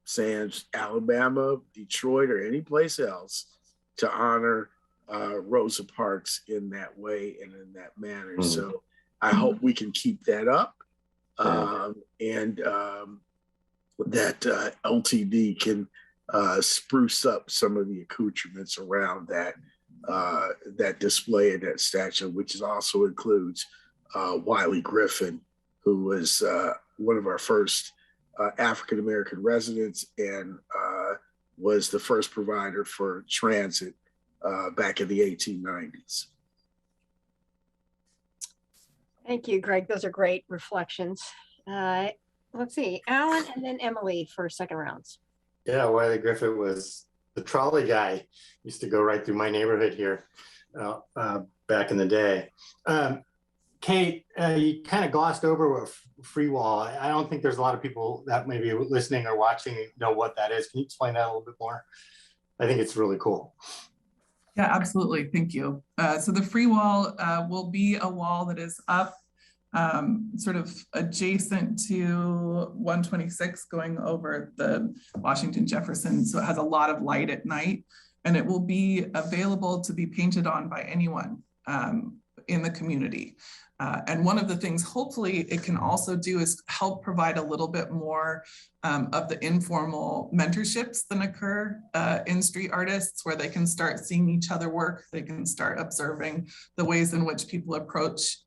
[SPEAKER 11] sans Alabama, Detroit, or any place else, to honor Rosa Parks in that way and in that manner. Mm-hmm. So I hope we can keep that up, and that LTD can spruce up some of the accoutrements around that display and that statue, which also includes Wiley Griffin, who was one of our first African-American residents and was the first provider for transit back in the 1890s.
[SPEAKER 1] Thank you, Greg. Those are great reflections. Let's see, Alan and then Emily for second rounds.
[SPEAKER 7] Yeah, Wiley Griffith was the trolley guy. Used to go right through my neighborhood here back in the day. Kate, you kind of glossed over free wall. I don't think there's a lot of people that may be listening or watching know what that is. Can you explain that a little bit more? I think it's really cool.
[SPEAKER 3] Yeah, absolutely. Thank you. So the free wall will be a wall that is up sort of adjacent to 126 going over the Washington Jefferson. So it has a lot of light at night, and it will be available to be painted on by anyone in the community. And one of the things hopefully it can also do is help provide a little bit more of the informal mentorships that occur in street artists, where they can start seeing each other work. They can start observing the ways in which people approach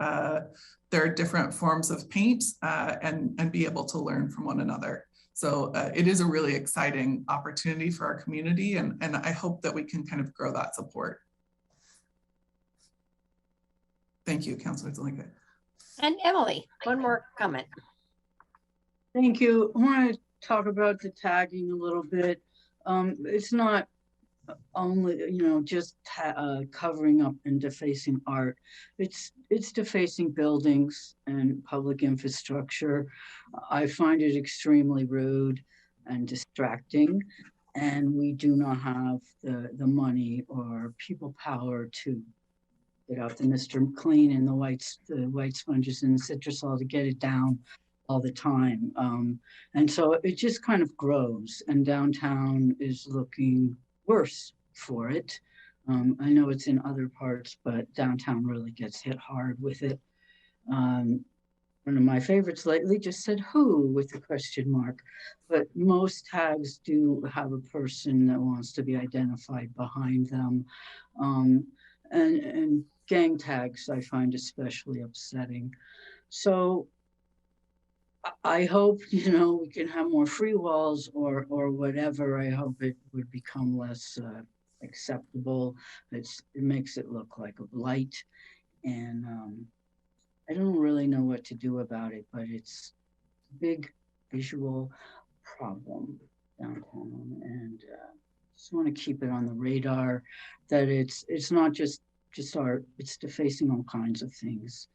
[SPEAKER 3] their different forms of paint and be able to learn from one another. So it is a really exciting opportunity for our community, and I hope that we can kind of grow that support. Thank you, Councilor Zelinka.
[SPEAKER 1] And Emily, one more comment.
[SPEAKER 10] Thank you. I want to talk about the tagging a little bit. It's not only, just covering up and defacing art. It's defacing buildings and public infrastructure. I find it extremely rude and distracting, and we do not have the money or people power to get out the Mr. Clean and the white sponges and the Citrusol to get it down all the time. And so it just kind of grows, and downtown is looking worse for it. I know it's in other parts, but downtown really gets hit hard with it. One of my favorites lately just said who with a question mark, but most tags do have a person that wants to be identified behind them. And gang tags I find especially upsetting. So I hope, you know, we can have more free walls or whatever. I hope it would become less acceptable. It makes it look like a blight, and I don't really know what to do about it, but it's a big visual problem downtown, and just want to keep it on the radar that it's not just art, it's defacing all kinds of things.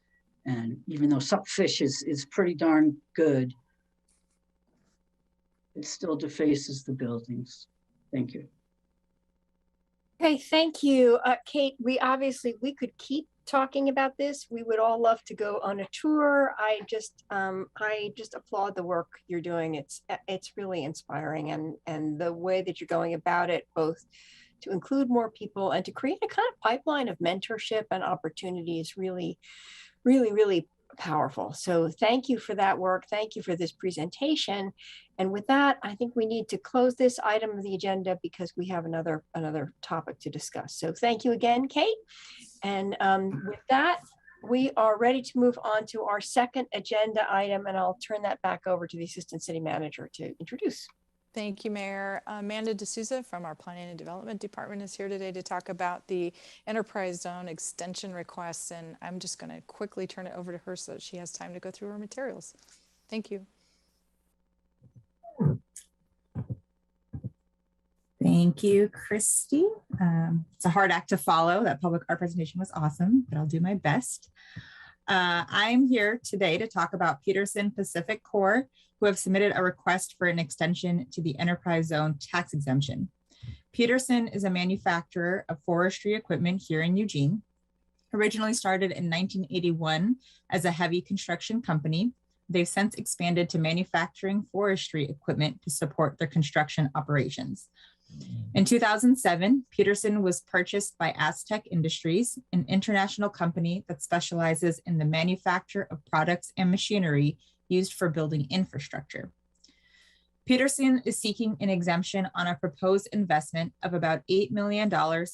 [SPEAKER 10] And even though Supfish is pretty darn good, it still defaces the buildings. Thank you.
[SPEAKER 1] Okay, thank you. Kate, we could keep talking about this. We would all love to go on a tour. I just applaud the work you're doing. It's really inspiring, and the way that you're going about it, both to include more people and to create a kind of pipeline of mentorship and opportunities, really, really, really powerful. So thank you for that work. Thank you for this presentation. And with that, I think we need to close this item of the agenda because we have another topic to discuss. So thank you again, Kate. And with that, we are ready to move on to our second agenda item, and I'll turn that back over to the Assistant City Manager to introduce.
[SPEAKER 2] Thank you, Mayor. Amanda D'Souza from our Planning and Development Department is here today to talk about the Enterprise Zone extension requests, and I'm just going to quickly turn it over to her so that she has time to go through her materials. Thank you.
[SPEAKER 12] Thank you, Christy. It's a hard act to follow. That public art presentation was awesome, but I'll do my best. I'm here today to talk about Peterson Pacific Corp, who have submitted a request for an extension to the Enterprise Zone tax exemption. Peterson is a manufacturer of forestry equipment here in Eugene. Originally started in 1981 as a heavy construction company, they've since expanded to manufacturing forestry equipment to support their construction operations. In 2007, Peterson was purchased by Aztec Industries, an international company that specializes in the manufacture of products and machinery used for building infrastructure. Peterson is seeking an exemption on a proposed investment of about $8 million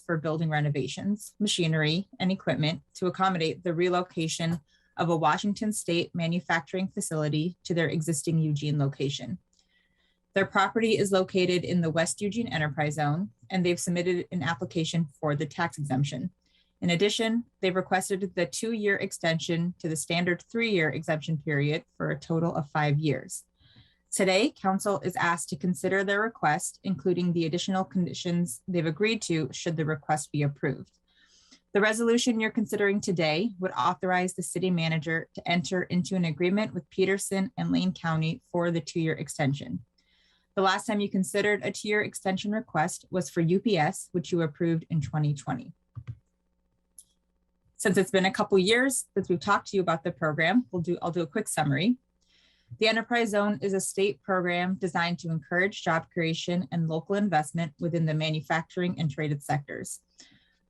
[SPEAKER 12] for building renovations, machinery, and equipment to accommodate the relocation of a Washington state manufacturing facility to their existing Eugene location. Their property is located in the West Eugene Enterprise Zone, and they've submitted an application for the tax exemption. In addition, they've requested the 2-year extension to the standard 3-year exemption period for a total of 5 years. Today, Council is asked to consider their request, including the additional conditions they've agreed to should the request be approved. The resolution you're considering today would authorize the city manager to enter into an agreement with Peterson and Lane County for the 2-year extension. The last time you considered a 2-year extension request was for UPS, which you approved in 2020. Since it's been a couple years since we've talked to you about the program, I'll do a quick summary. The Enterprise Zone is a state program designed to encourage job creation and local investment within the manufacturing and traded sectors.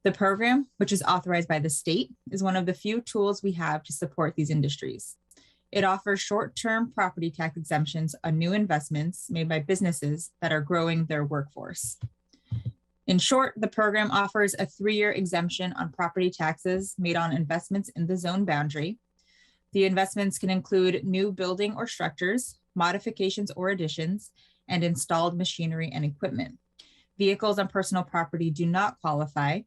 [SPEAKER 12] The program, which is authorized by the state, is one of the few tools we have to support these industries. It offers short-term property tax exemptions on new investments made by businesses that are growing their workforce. In short, the program offers a 3-year exemption on property taxes made on investments in the zone boundary. The investments can include new building or structures, modifications or additions, and installed machinery and equipment. Vehicles on personal property do not qualify,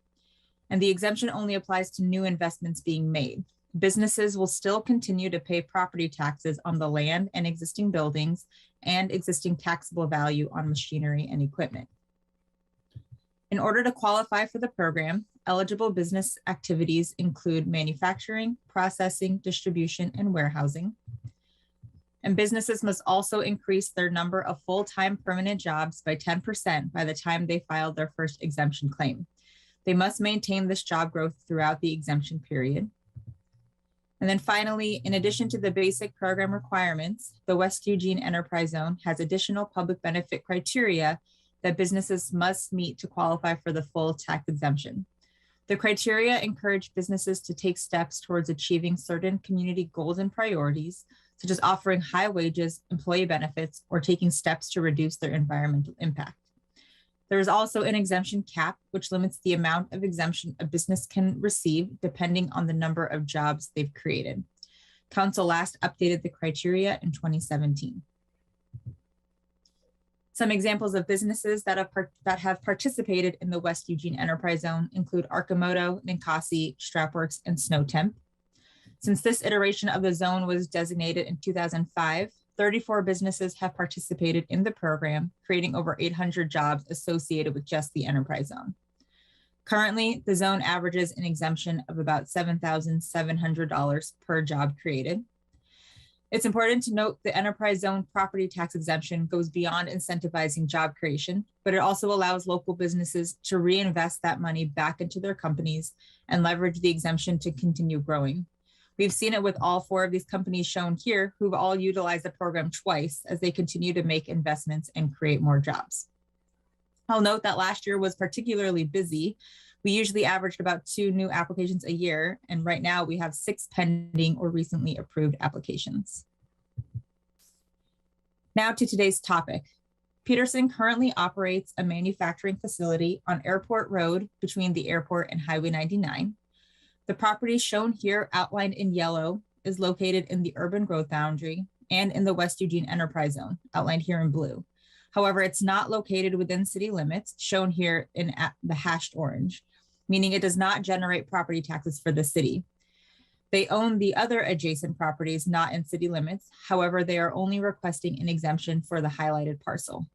[SPEAKER 12] and the exemption only applies to new investments being made. Businesses will still continue to pay property taxes on the land and existing buildings and existing taxable value on machinery and equipment. In order to qualify for the program, eligible business activities include manufacturing, processing, distribution, and warehousing. And businesses must also increase their number of full-time permanent jobs by 10% by the time they filed their first exemption claim. They must maintain this job growth throughout the exemption period. And then finally, in addition to the basic program requirements, the West Eugene Enterprise Zone has additional public benefit criteria that businesses must meet to qualify for the full tax exemption. The criteria encourage businesses to take steps towards achieving certain community goals and priorities, such as offering high wages, employee benefits, or taking steps to reduce their environmental impact. There is also an exemption cap, which limits the amount of exemption a business can receive depending on the number of jobs they've created. Council last updated the criteria in 2017. Some examples of businesses that have participated in the West Eugene Enterprise Zone include Arcimoto, Ninkasi, Strapworks, and Snowtemp. Since this iteration of the zone was designated in 2005, 34 businesses have participated in the program, creating over 800 jobs associated with just the enterprise zone. Currently, the zone averages an exemption of about $7,700 per job created. It's important to note the enterprise zone property tax exemption goes beyond incentivizing job creation, but it also allows local businesses to reinvest that money back into their companies and leverage the exemption to continue growing. We've seen it with all 4 of these companies shown here, who've all utilized the program twice as they continue to make investments and create more jobs. I'll note that last year was particularly busy. We usually averaged about 2 new applications a year, and right now we have 6 pending or recently approved applications. Now to today's topic. Peterson currently operates a manufacturing facility on Airport Road between the airport and Highway 99. The property shown here outlined in yellow is located in the urban growth boundary and in the West Eugene Enterprise Zone, outlined here in blue. However, it's not located within city limits, shown here in the hashed orange, meaning it does not generate property taxes for the city. They own the other adjacent properties not in city limits. However, they are only requesting an exemption for the highlighted parcel.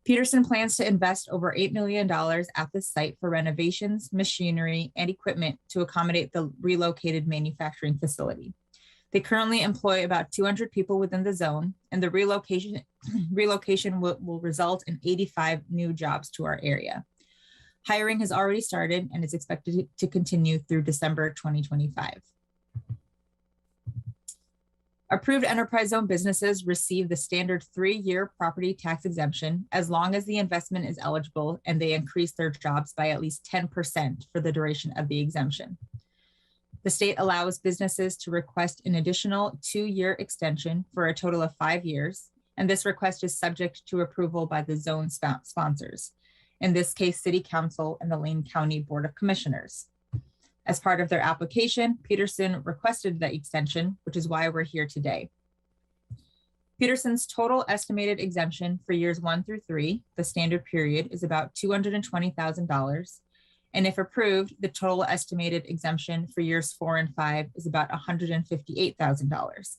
[SPEAKER 12] Peterson plans to invest over $8 million at this site for renovations, machinery, and equipment to accommodate the relocated manufacturing facility. They currently employ about 200 people within the zone, and the relocation will result in 85 new jobs to our area. Hiring has already started and is expected to continue through December 2025. Approved enterprise zone businesses receive the standard 3-year property tax exemption as long as the investment is eligible and they increase their jobs by at least 10% for the duration of the exemption. The state allows businesses to request an additional 2-year extension for a total of 5 years, and this request is subject to approval by the zone sponsors, in this case, City Council and the Lane County Board of Commissioners. As part of their application, Peterson requested the extension, which is why we're here today. Peterson's total estimated exemption for years 1 through 3, the standard period, is about $220,000. And if approved, the total estimated exemption for years 4 and 5 is about $158,000.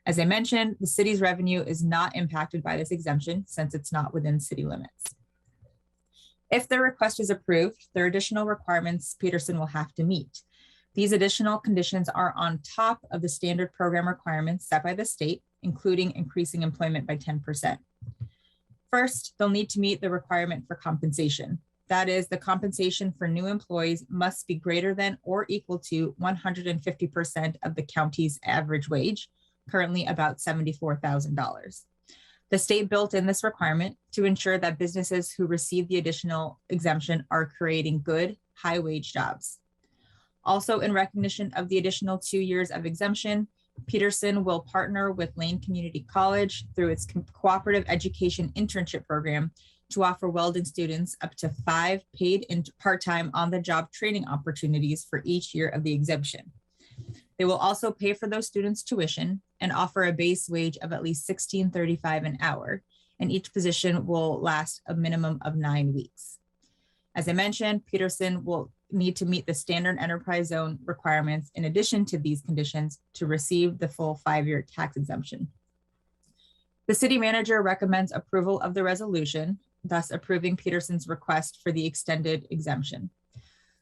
[SPEAKER 12] As I mentioned, the city's revenue is not impacted by this exemption since it's not within city limits. If the request is approved, there are additional requirements Peterson will have to meet. These additional conditions are on top of the standard program requirements set by the state, including increasing employment by 10%. First, they'll need to meet the requirement for compensation. That is, the compensation for new employees must be greater than or equal to 150% of the county's average wage, currently about $74,000. The state built in this requirement to ensure that businesses who receive the additional exemption are creating good, high-wage jobs. Also, in recognition of the additional 2 years of exemption, Peterson will partner with Lane Community College through its cooperative education internship program to offer welding students up to 5 paid and part-time on-the-job training opportunities for each year of the exemption. They will also pay for those students' tuition and offer a base wage of at least $16.35 an hour, and each position will last a minimum of 9 weeks. As I mentioned, Peterson will need to meet the standard enterprise zone requirements in addition to these conditions to receive the full 5-year tax exemption. The city manager recommends approval of the resolution, thus approving Peterson's request for the extended exemption.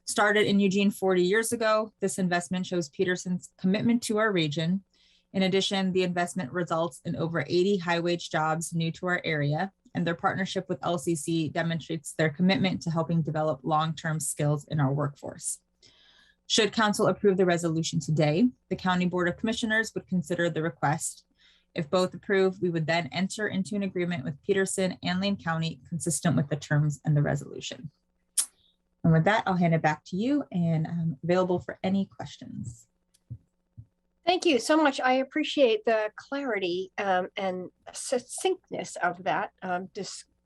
[SPEAKER 12] Started in Eugene 40 years ago, this investment shows Peterson's commitment to our region. In addition, the investment results in over 80 high-wage jobs new to our area, and their partnership with LCC demonstrates their commitment to helping develop long-term skills in our workforce. Should council approve the resolution today, the County Board of Commissioners would consider the request. If both approve, we would then enter into an agreement with Peterson and Lane County consistent with the terms and the resolution. And with that, I'll hand it back to you, and I'm available for any questions.
[SPEAKER 1] Thank you so much. I appreciate the clarity and succinctness of that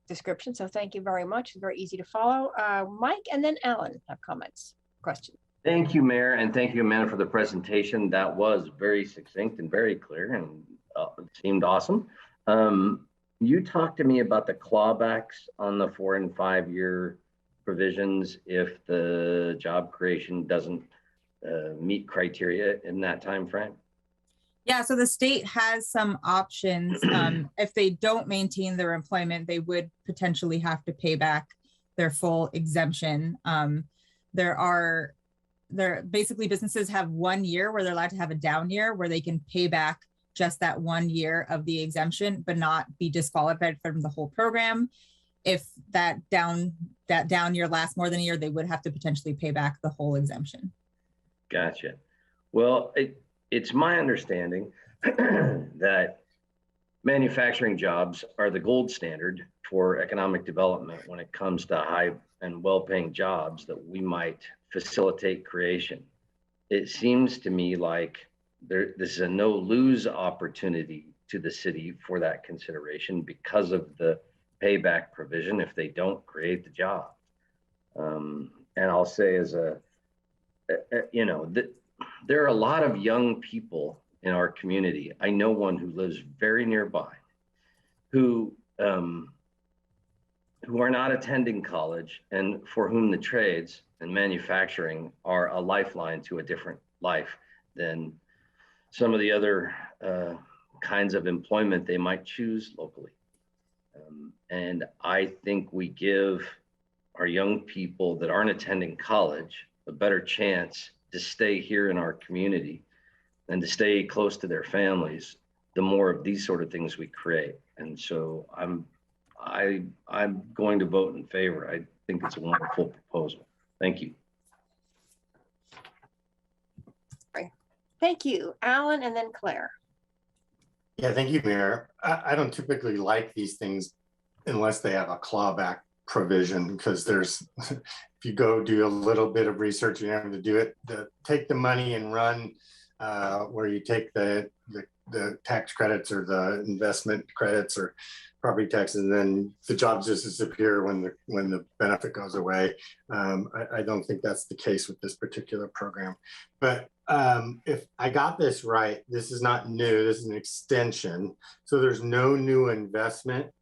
[SPEAKER 1] description. So thank you very much. It's very easy to follow. Mike and then Alan have comments, questions.
[SPEAKER 8] Thank you, Mayor, and thank you, Amanda, for the presentation. That was very succinct and very clear, and it seemed awesome. You talked to me about the clawbacks on the 4 and 5 year provisions if the job creation doesn't meet criteria in that time frame.
[SPEAKER 12] Yeah, so the state has some options. If they don't maintain their employment, they would potentially have to pay back their full exemption. Basically businesses have 1 year where they're allowed to have a down year where they can pay back just that 1 year of the exemption, but not be disqualified from the whole program. If that down year lasts more than a year, they would have to potentially pay back the whole exemption.
[SPEAKER 8] Gotcha. Well, it's my understanding that manufacturing jobs are the gold standard for economic development when it comes to high and well-paying jobs that we might facilitate creation. It seems to me like this is a no-lose opportunity to the city for that consideration because of the payback provision if they don't create the job. And I'll say as there are a lot of young people in our community. I know one who lives very nearby who are not attending college and for whom the trades and manufacturing are a lifeline to a different life than some of the other kinds of employment they might choose locally. And I think we give our young people that aren't attending college a better chance to stay here in our community and to stay close to their families, the more of these sort of things we create. And so I'm going to vote in favor. I think it's a wonderful proposal. Thank you.
[SPEAKER 1] Thank you, Alan, and then Claire.
[SPEAKER 7] Yeah, thank you, Mayor. I don't typically like these things unless they have a clawback provision, because there's, if you go do a little bit of research, you're having to do it, take the money and run, where you take the tax credits or the investment credits or property taxes, and then the jobs just disappear when the benefit goes away. I don't think that's the case with this particular program. But if I got this right, this is not new, this is an extension. So there's no new investment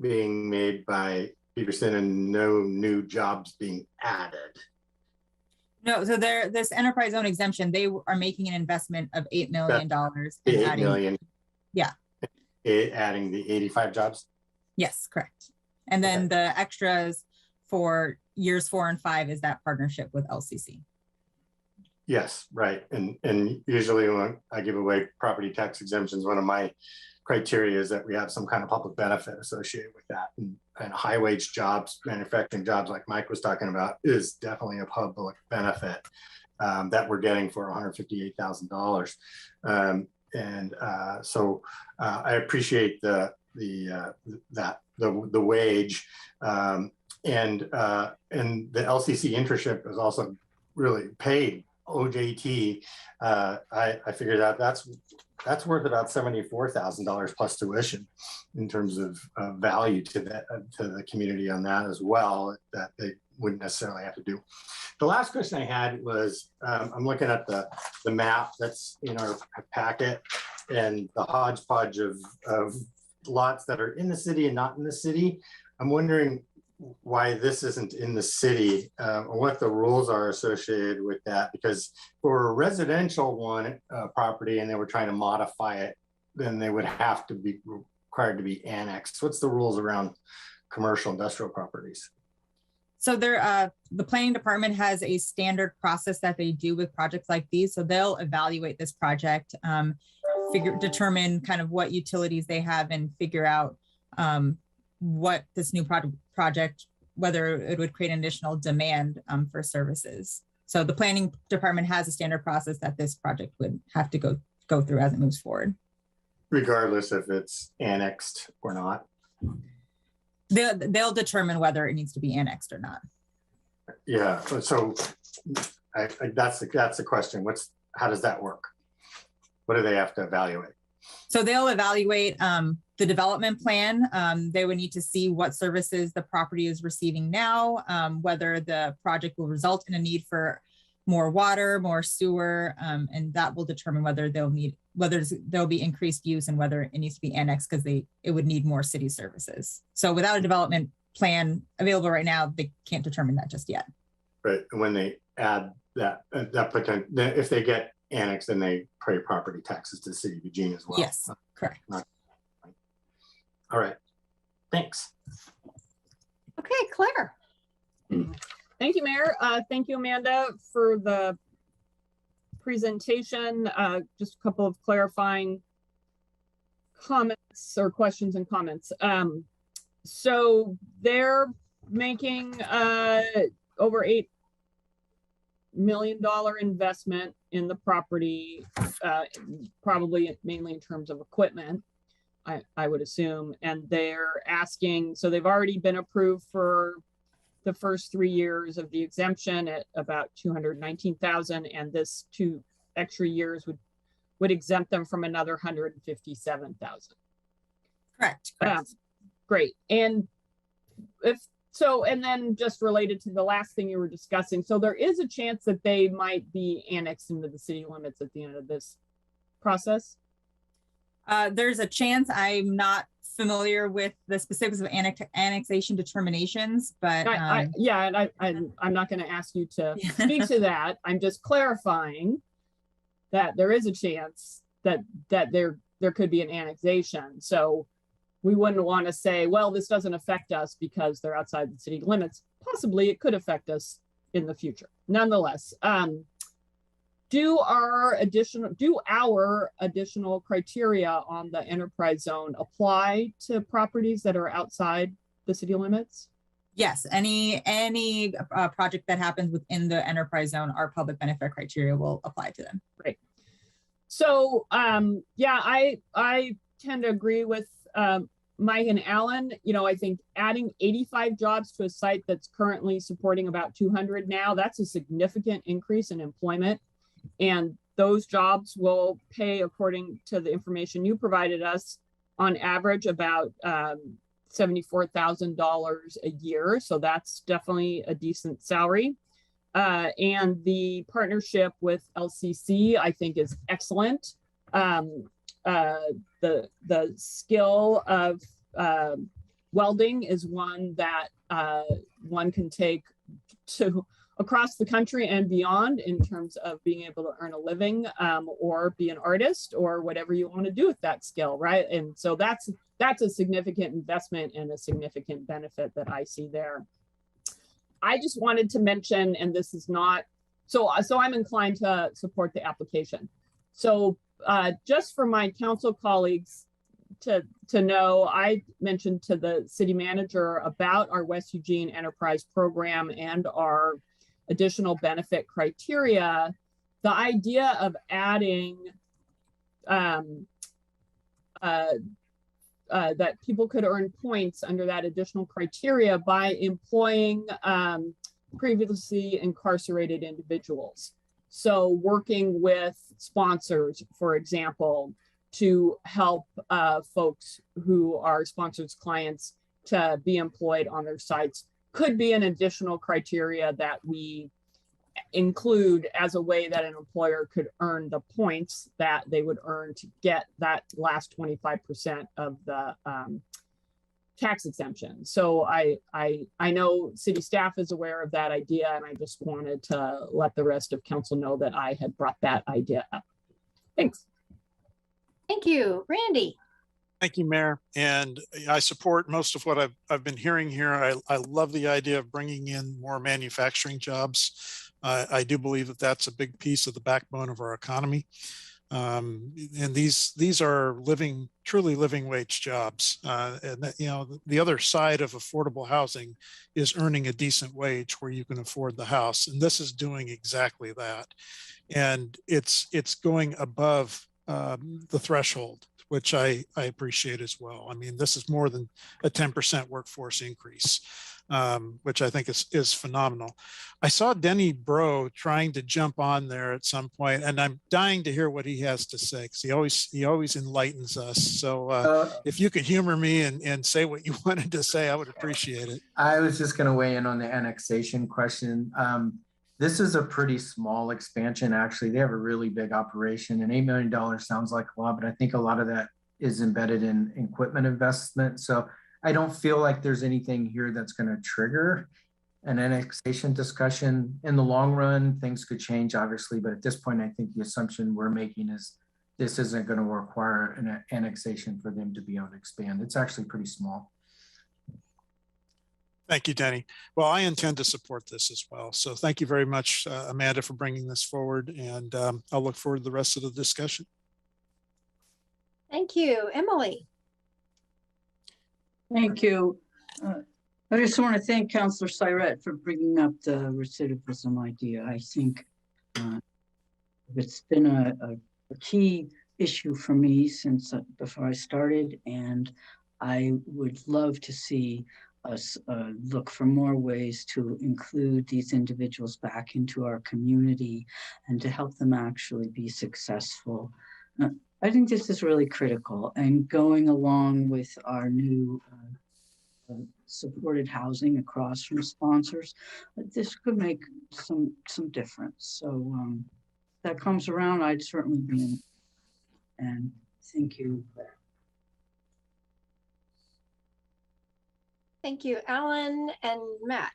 [SPEAKER 7] being made by Peterson and no new jobs being added.
[SPEAKER 12] No, so this enterprise zone exemption, they are making an investment of $8 million.
[SPEAKER 7] $8 million.
[SPEAKER 12] Yeah.
[SPEAKER 7] Adding the 85 jobs?
[SPEAKER 12] Yes, correct. And then the extras for years 4 and 5 is that partnership with LCC.
[SPEAKER 7] Yes, right. And usually when I give away property tax exemptions, one of my criteria is that we have some kind of public benefit associated with that. And high wage jobs, manufacturing jobs like Mike was talking about, is definitely a public benefit that we're getting for $158,000. So I appreciate the wage, and the LCC internship is also really paid. OJT, I figured out that's worth about $74,000 plus tuition in terms of value to the community on that as well, that they wouldn't necessarily have to do. The last question I had was, I'm looking at the map that's in our packet and the hodgepodge of lots that are in the city and not in the city. I'm wondering why this isn't in the city, or what the rules are associated with that, because for a residential property and they were trying to modify it, then they would have to be required to be annexed. What's the rules around commercial industrial properties?
[SPEAKER 12] So the planning department has a standard process that they do with projects like these. So they'll evaluate this project, determine kind of what utilities they have, and figure out what this new project, whether it would create an additional demand for services. So the planning department has a standard process that this project would have to go through as it moves forward. Regardless if it's annexed or not? They'll determine whether it needs to be annexed or not. Yeah, so that's the question. How does that work? What do they have to evaluate? So they'll evaluate the development plan. They would need to see what services the property is receiving now, whether the project will result in a need for more water, more sewer, and that will determine whether there'll be increased use and whether it needs to be annexed because it would need more city services. So without a development plan available right now, they can't determine that just yet. Right. When they add that potential, if they get annexed, then they pay property taxes to the city of Eugene as well. Yes, correct. All right. Thanks.
[SPEAKER 1] Okay, Claire.
[SPEAKER 6] Thank you, Mayor. Thank you, Amanda, for the presentation. Just a couple of clarifying comments or questions and comments. So they're making over $8 million investment in the property, probably mainly in terms of equipment, I would assume. And they're asking, so they've already been approved for the first 3 years of the exemption at about $219,000, and this 2 extra years would exempt them from another $157,000.
[SPEAKER 12] Correct.
[SPEAKER 6] Great. And and then just related to the last thing you were discussing, so there is a chance that they might be annexed into the city limits at the end of this process?
[SPEAKER 12] There's a chance. I'm not familiar with the specifics of annexation determinations, but
[SPEAKER 6] I'm not going to ask you to speak to that. I'm just clarifying that there is a chance that there could be an annexation. So we wouldn't want to say, well, this doesn't affect us because they're outside the city limits. Possibly it could affect us in the future. Nonetheless, do our additional criteria on the enterprise zone apply to properties that are outside the city limits?
[SPEAKER 12] Yes, any project that happens within the enterprise zone, our public benefit criteria will apply to them.
[SPEAKER 6] Right. So I tend to agree with Mike and Alan. I think adding 85 jobs to a site that's currently supporting about 200 now, that's a significant increase in employment. And those jobs will pay, according to the information you provided us, on average about $74,000 a year. So that's definitely a decent salary. And the partnership with LCC, I think, is excellent. The skill of welding is one that one can take to across the country and beyond in terms of being able to earn a living or be an artist or whatever you want to do with that skill, right? And so that's a significant investment and a significant benefit that I see there. I just wanted to mention, and this is not, so I'm inclined to support the application. So just for my council colleagues to know, I mentioned to the city manager about our West Eugene Enterprise Program and our additional benefit criteria. The idea of adding that people could earn points under that additional criteria by employing previously incarcerated individuals. So working with sponsors, for example, to help folks who are sponsors' clients to be employed on their sites could be an additional criteria that we include as a way that an employer could earn the points that they would earn to get that last 25% of the tax exemption. So I know city staff is aware of that idea, and I just wanted to let the rest of council know that I had brought that idea up. Thanks.
[SPEAKER 1] Thank you, Randy.
[SPEAKER 5] Thank you, Mayor. And I support most of what I've been hearing here. I love the idea of bringing in more manufacturing jobs. I do believe that that's a big piece of the backbone of our economy. And these are truly living wage jobs. And that, the other side of affordable housing is earning a decent wage where you can afford the house. And this is doing exactly that. And it's going above the threshold, which I appreciate as well. I mean, this is more than a 10% workforce increase, which I think is phenomenal. I saw Denny Bro trying to jump on there at some point, and I'm dying to hear what he has to say, because he always enlightens us. So if you could humor me and say what you wanted to say, I would appreciate it.
[SPEAKER 13] I was just going to weigh in on the annexation question. This is a pretty small expansion. Actually, they have a really big operation, and $8 million sounds like a lot, but I think a lot of that is embedded in equipment investment. So I don't feel like there's anything here that's going to trigger an annexation discussion. In the long run, things could change, obviously, but at this point, I think the assumption we're making is this isn't going to require an annexation for them to be able to expand. It's actually pretty small.
[SPEAKER 5] Thank you, Denny. Well, I intend to support this as well. So thank you very much, Amanda, for bringing this forward, and I'll look forward to the rest of the discussion.
[SPEAKER 1] Thank you. Emily.
[SPEAKER 10] Thank you. I just want to thank Councillor Syrett for bringing up the recidivism idea. I think it's been a key issue for me since before I started, and I would love to see us look for more ways to include these individuals back into our community and to help them actually be successful. I think this is really critical, and going along with our new supported housing across from sponsors, this could make some difference. So that comes around, I'd certainly be in. And thank you.
[SPEAKER 1] Thank you, Alan and Matt.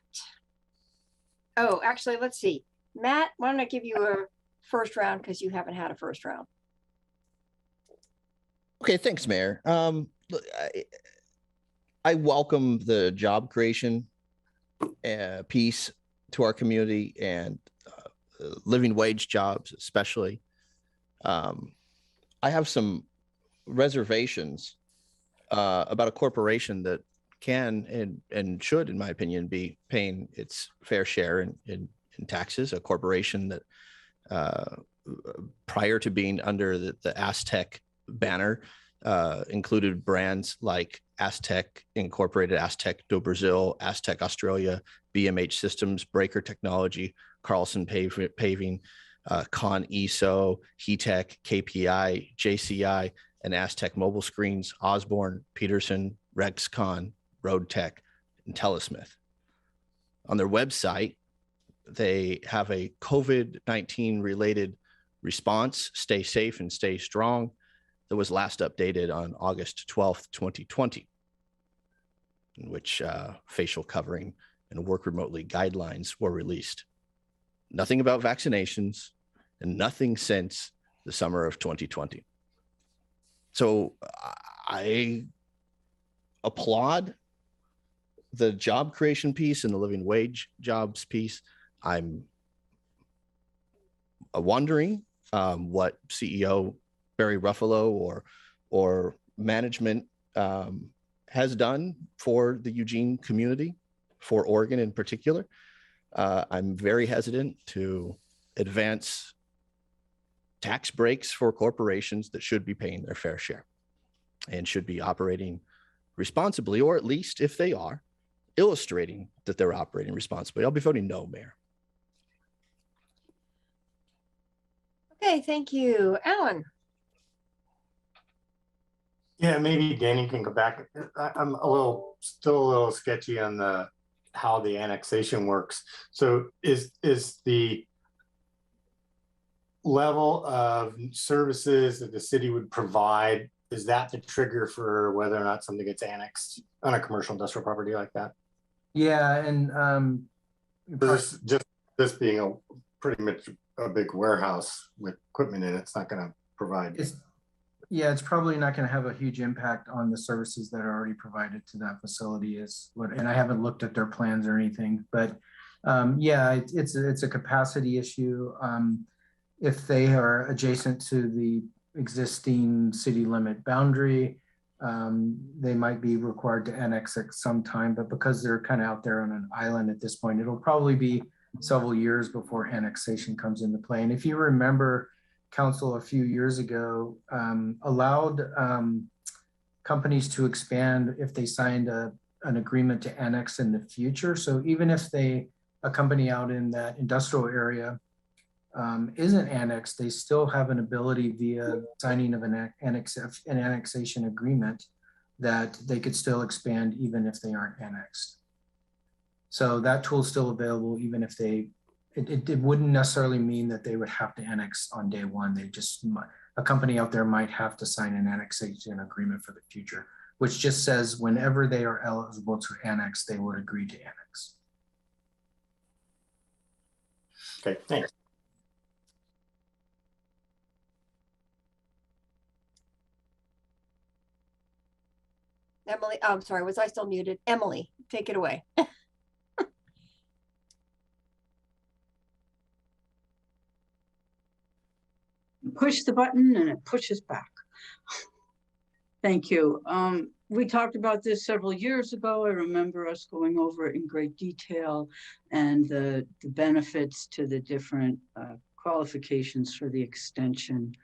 [SPEAKER 1] Oh, actually, let's see. Matt, why don't I give you a first round, because you haven't had a first round.
[SPEAKER 4] Okay, thanks, Mayor. I welcome the job creation piece to our community, and living wage jobs especially. I have some reservations about a corporation that can and should, in my opinion, be paying its fair share in taxes. A corporation that prior to being under the Aztec banner included brands like Aztec Incorporated, Aztec do Brasil, Aztec Australia, BMH Systems, Breaker Technology, Carlson Paving, Con ESO, HeTech, KPI, JCI, and Aztec Mobile Screens, Osborne, Peterson, Rexcon, RoadTech, and Telesmith. On their website, they have a COVID-19 related response, Stay Safe and Stay Strong, that was last updated on August 12th, 2020, in which facial covering and work remotely guidelines were released. Nothing about vaccinations and nothing since the summer of 2020. So I applaud the job creation piece and the living wage jobs piece. I'm wondering what CEO Barry Ruffalo or management has done for the Eugene community, for Oregon in particular. I'm very hesitant to advance tax breaks for corporations that should be paying their fair share and should be operating responsibly, or at least, if they are, illustrating that they're operating responsibly. I'll be voting no, Mayor.
[SPEAKER 1] Okay, thank you. Alan.
[SPEAKER 7] Yeah, maybe Danny can go back. I'm still a little sketchy on how the annexation works. So is the level of services that the city would provide, is that the trigger for whether or not something gets annexed on a commercial industrial property like that?
[SPEAKER 13] Yeah, and
[SPEAKER 7] this being a pretty much a big warehouse with equipment in it, it's not going to provide.
[SPEAKER 13] It's probably not going to have a huge impact on the services that are already provided to that facility. And I haven't looked at their plans or anything, but it's a capacity issue. if they are adjacent to the existing city limit boundary, they might be required to annex at some time, but because they're kind of out there on an island at this point, it'll probably be several years before annexation comes into play. And if you remember, council a few years ago allowed companies to expand if they signed an agreement to annex in the future. So even if a company out in that industrial area isn't annexed, they still have an ability via signing of an annexation agreement that they could still expand even if they aren't annexed. So that tool is still available even if it wouldn't necessarily mean that they would have to annex on day one. A company out there might have to sign an annexation agreement for the future, which just says whenever they are eligible to annex, they would agree to annex.
[SPEAKER 7] Okay, thanks.
[SPEAKER 1] Emily, oh, I'm sorry, was I still muted? Emily, take it away.
[SPEAKER 10] Push the button and it pushes back. Thank you. We talked about this several years ago. I remember us going over it in great detail and the benefits to the different qualifications for the extension.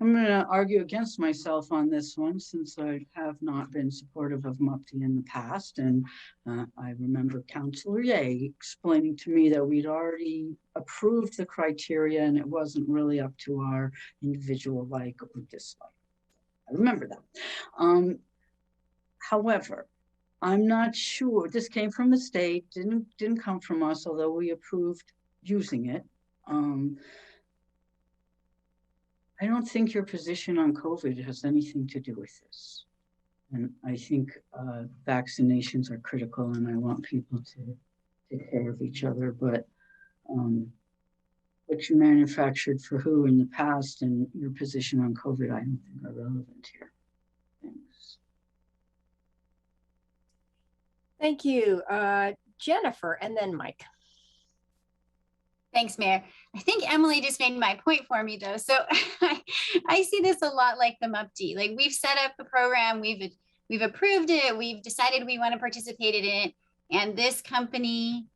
[SPEAKER 10] I'm going to argue against myself on this one since I have not been supportive of MUPTI in the past. And I remember Councilor Ye explaining to me that we'd already approved the criteria and it wasn't really up to our individual like or dislike. I remember that. However, I'm not sure, this came from the state, didn't come from us, although we approved using it. I don't think your position on COVID has anything to do with this. And I think vaccinations are critical and I want people to take care of each other, but what you manufactured for who in the past and your position on COVID, I don't think are relevant here. Thanks.
[SPEAKER 1] Thank you, Jennifer, and then Mike.
[SPEAKER 9] Thanks, Mayor. I think Emily just made my point for me though. So I see this a lot like the MUPTI. Like we've set up a program, we've approved it, we've decided we want to participate in it, and this company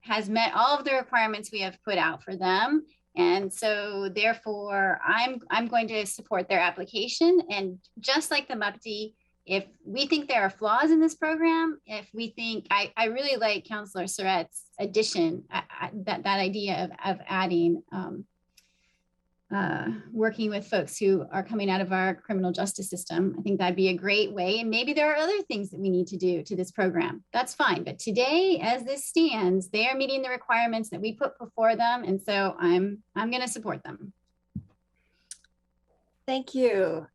[SPEAKER 9] has met all of the requirements we have put out for them. And so therefore I'm going to support their application. And just like the MUPTI, if we think there are flaws in this program, if we think, I really like Councilor Surratt's addition, that idea of adding, working with folks who are coming out of our criminal justice system. I think that'd be a great way. And maybe there are other things that we need to do to this program. That's fine. But today, as this stands, they are meeting the requirements that we put before them. And so I'm going to support them.
[SPEAKER 1] Thank you.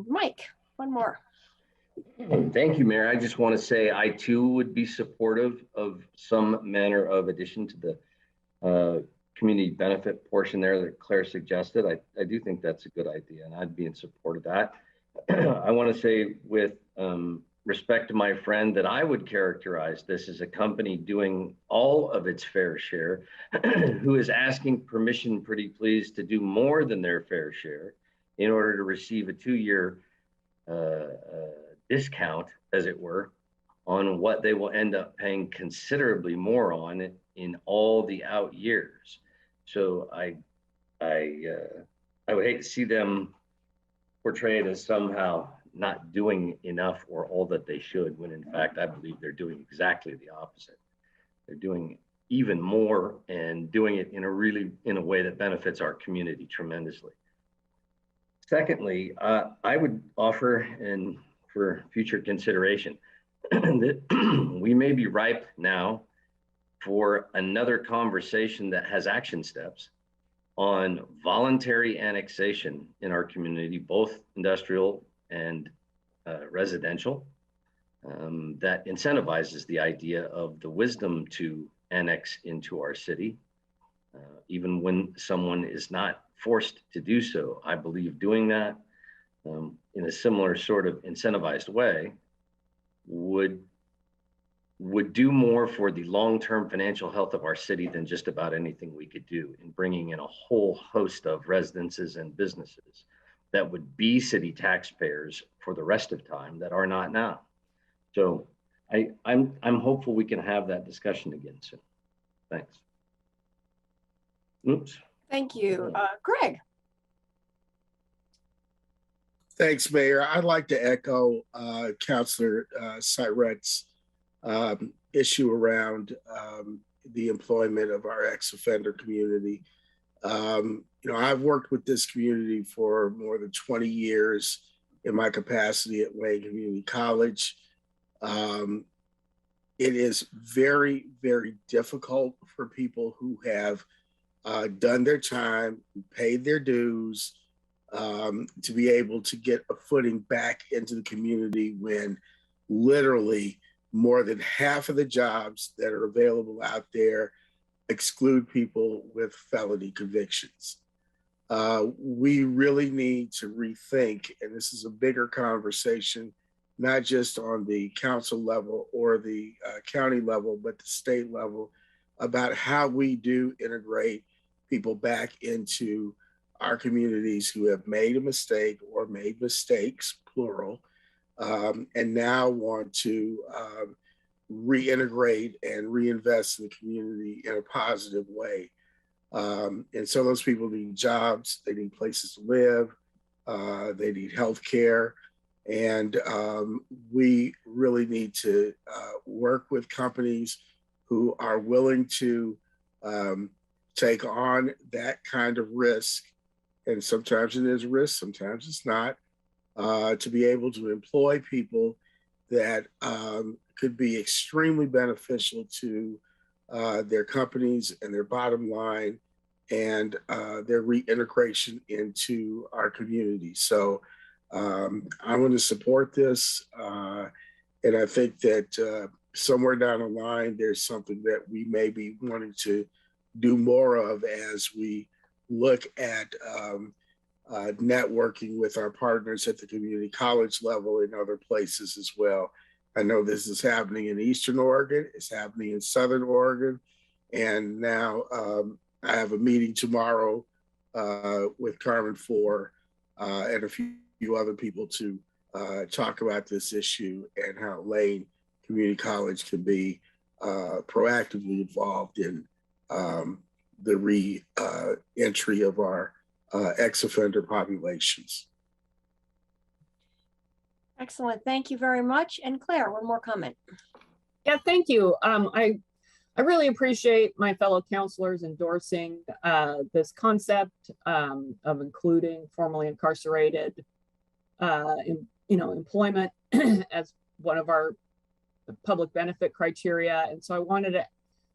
[SPEAKER 1] Mike, one more.
[SPEAKER 8] Thank you, Mayor. I just want to say I too would be supportive of some manner of addition to the community benefit portion there that Claire suggested. I do think that's a good idea and I'd be in support of that. I want to say with respect to my friend that I would characterize this as a company doing all of its fair share, who is asking permission, pretty please, to do more than their fair share in order to receive a 2-year discount, as it were, on what they will end up paying considerably more on in all the out years. So I would hate to see them portrayed as somehow not doing enough or all that they should, when in fact I believe they're doing exactly the opposite. They're doing even more and doing it in a way that benefits our community tremendously. Secondly, I would offer, and for future consideration, that we may be ripe now for another conversation that has action steps on voluntary annexation in our community, both industrial and residential, that incentivizes the idea of the wisdom to annex into our city, even when someone is not forced to do so. I believe doing that in a similar sort of incentivized way would would do more for the long-term financial health of our city than just about anything we could do in bringing in a whole host of residences and businesses that would be city taxpayers for the rest of time that are not now. So I'm hopeful we can have that discussion again soon. Thanks. Oops.
[SPEAKER 1] Thank you. Greg.
[SPEAKER 11] Thanks, Mayor. I'd like to echo Councilor Syret's issue around the employment of our ex-offender community. You know, I've worked with this community for more than 20 years in my capacity at Wayne Community College. It is very, very difficult for people who have done their time, who paid their dues, to be able to get a footing back into the community when literally more than half of the jobs that are available out there exclude people with felony convictions. We really need to rethink, and this is a bigger conversation, not just on the council level or the county level, but the state level, about how we do integrate people back into our communities who have made a mistake or made mistakes, plural, and now want to reintegrate and reinvest in the community in a positive way. And so those people need jobs, they need places to live, they need health care, and we really need to work with companies who are willing to take on that kind of risk. And sometimes it is risk, sometimes it's not, to be able to employ people that could be extremely beneficial to their companies and their bottom line and their reintegration into our community. So I want to support this. And I think that somewhere down the line, there's something that we may be wanting to do more of as we look at networking with our partners at the community college level and other places as well. I know this is happening in Eastern Oregon, it's happening in Southern Oregon, and now I have a meeting tomorrow with Carmen Four and a few other people to talk about this issue and how Lane Community College can be proactively involved in the re-entry of our ex-offender populations.
[SPEAKER 1] Excellent. Thank you very much. And Claire, one more comment.
[SPEAKER 6] Yeah, thank you. I really appreciate my fellow counselors endorsing this concept of including formerly incarcerated employment as one of our public benefit criteria. And so I wanted to,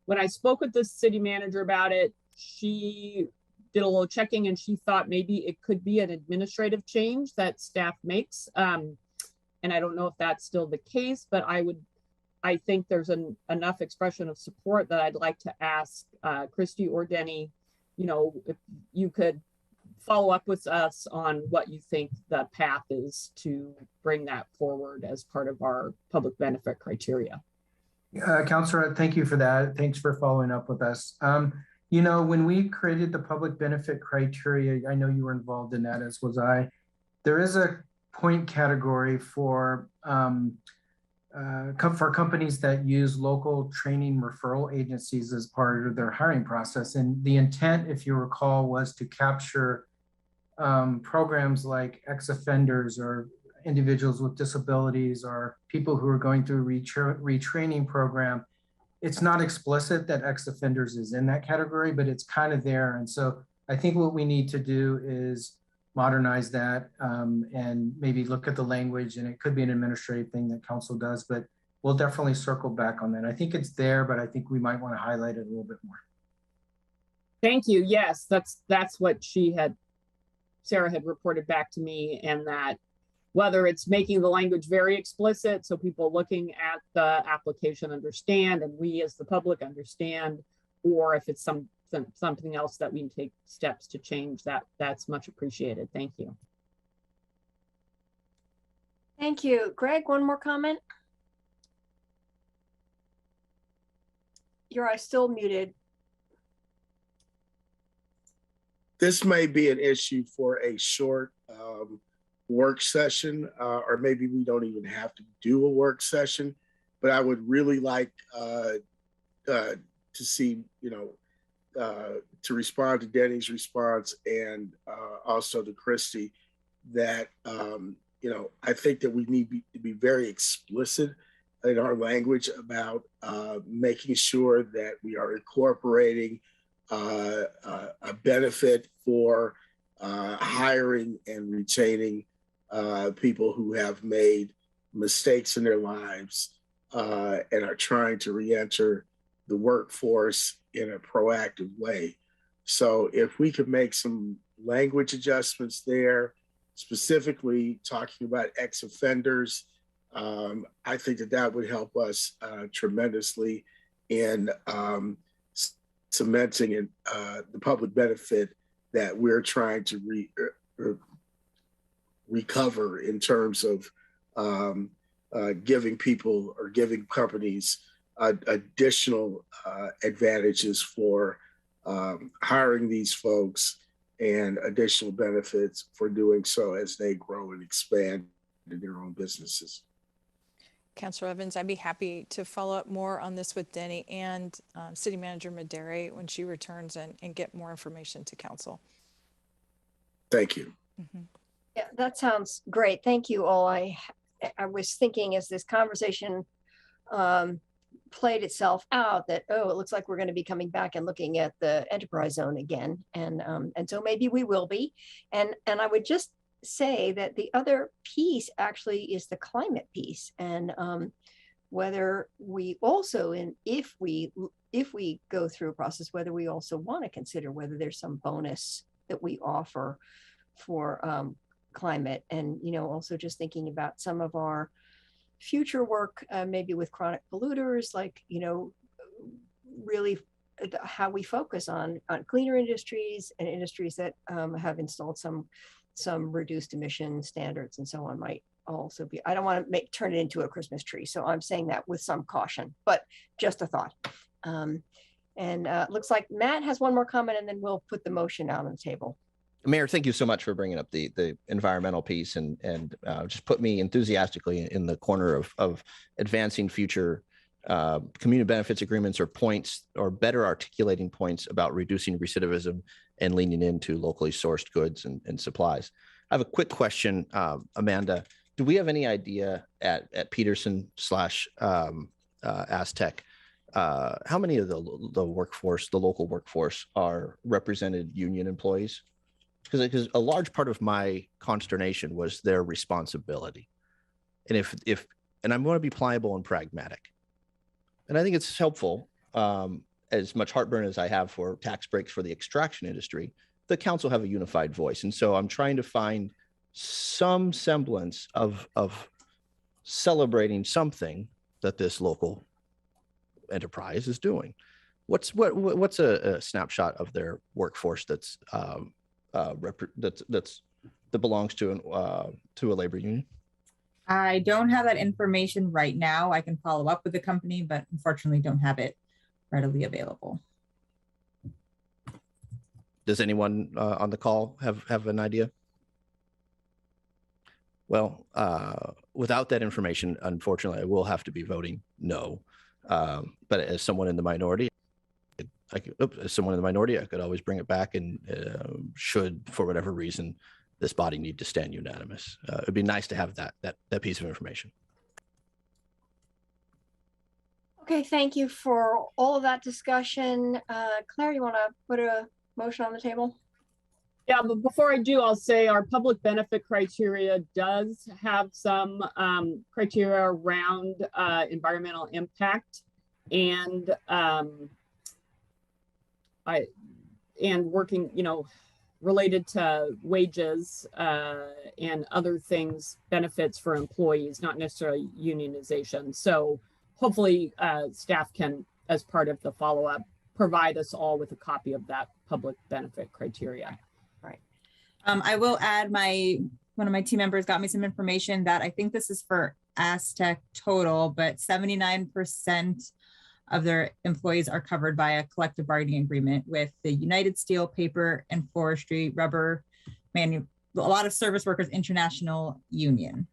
[SPEAKER 6] when I spoke with the city manager about it, she did a little checking and she thought maybe it could be an administrative change that staff makes. And I don't know if that's still the case, but I think there's enough expression of support that I'd like to ask Christy or Denny, if you could follow up with us on what you think the path is to bring that forward as part of our public benefit criteria.
[SPEAKER 13] Councilor, thank you for that. Thanks for following up with us. When we created the public benefit criteria, I know you were involved in that, as was I. There is a point category for companies that use local training referral agencies as part of their hiring process. And the intent, if you recall, was to capture programs like ex-offenders or individuals with disabilities or people who are going through retraining program. It's not explicit that ex-offenders is in that category, but it's kind of there. And so I think what we need to do is modernize that and maybe look at the language, and it could be an administrative thing that council does, but we'll definitely circle back on that. I think it's there, but I think we might want to highlight it a little bit more.
[SPEAKER 6] Thank you. Yes, that's what Sarah had reported back to me, and that whether it's making the language very explicit so people looking at the application understand and we as the public understand, or if it's something else that we can take steps to change, that's much appreciated. Thank you.
[SPEAKER 1] Thank you. Greg, one more comment? You're still muted.
[SPEAKER 11] This may be an issue for a short work session, or maybe we don't even have to do a work session, but I would really like to see, to respond to Denny's response and also to Christy, that, I think that we need to be very explicit in our language about making sure that we are incorporating a benefit for hiring and retaining people who have made mistakes in their lives and are trying to re-enter the workforce in a proactive way. So if we could make some language adjustments there, specifically talking about ex-offenders, I think that would help us tremendously in cementing the public benefit that we're trying to recover in terms of giving people or giving companies additional advantages for hiring these folks and additional benefits for doing so as they grow and expand in their own businesses.
[SPEAKER 2] Councilor Evans, I'd be happy to follow up more on this with Denny and City Manager Maderi when she returns and get more information to council.
[SPEAKER 11] Thank you.
[SPEAKER 2] Mm-hmm.
[SPEAKER 1] Yeah, that sounds great. Thank you all. I was thinking as this conversation played itself out that, oh, it looks like we're going to be coming back and looking at the enterprise zone again. And so maybe we will be. And I would just say that the other piece actually is the climate piece, and whether we also, if we go through a process, whether we also want to consider whether there's some bonus that we offer for climate, and also just thinking about some of our future work, maybe with chronic polluters, like really how we focus on cleaner industries and industries that have installed some reduced emission standards and so on might also be. I don't want to turn it into a Christmas tree, so I'm saying that with some caution, but just a thought. Looks like Matt has one more comment, and then we'll put the motion out on the table.
[SPEAKER 4] Mayor, thank you so much for bringing up the environmental piece and just put me enthusiastically in the corner of advancing future community benefits agreements or points, or better articulating points about reducing recidivism and leaning into locally sourced goods and supplies. I have a quick question, Amanda. Do we have any idea at Peterson / Aztec, how many of the workforce, the local workforce, are represented union employees? Because a large part of my consternation was their responsibility. And and I'm going to be pliable and pragmatic. And I think it's helpful, as much heartburn as I have for tax breaks for the extraction industry, the council have a unified voice. And so I'm trying to find some semblance of celebrating something that this local enterprise is doing. What's a snapshot of their workforce that belongs to a labor union?
[SPEAKER 12] I don't have that information right now. I can follow up with the company, but unfortunately don't have it readily available.
[SPEAKER 4] Does anyone on the call have an idea? Well, without that information, unfortunately, I will have to be voting no. But as someone in the minority, I could always bring it back, and should, for whatever reason, this body need to stand unanimous. It'd be nice to have that piece of information.
[SPEAKER 1] Okay, thank you for all of that discussion. Claire, you want to put a motion on the table?
[SPEAKER 6] Yeah, but before I do, I'll say our public benefit criteria does have some criteria around environmental impact and working, related to wages and other things, benefits for employees, not necessarily unionization. So hopefully staff can, as part of the follow-up, provide us all with a copy of that public benefit criteria.
[SPEAKER 1] Right.
[SPEAKER 12] I will add one of my team members got me some information that I think this is for Aztec total, but 79% of their employees are covered by a collective bargaining agreement with the United Steel, Paper and Forestry, Rubber, a lot of Service Workers International Union.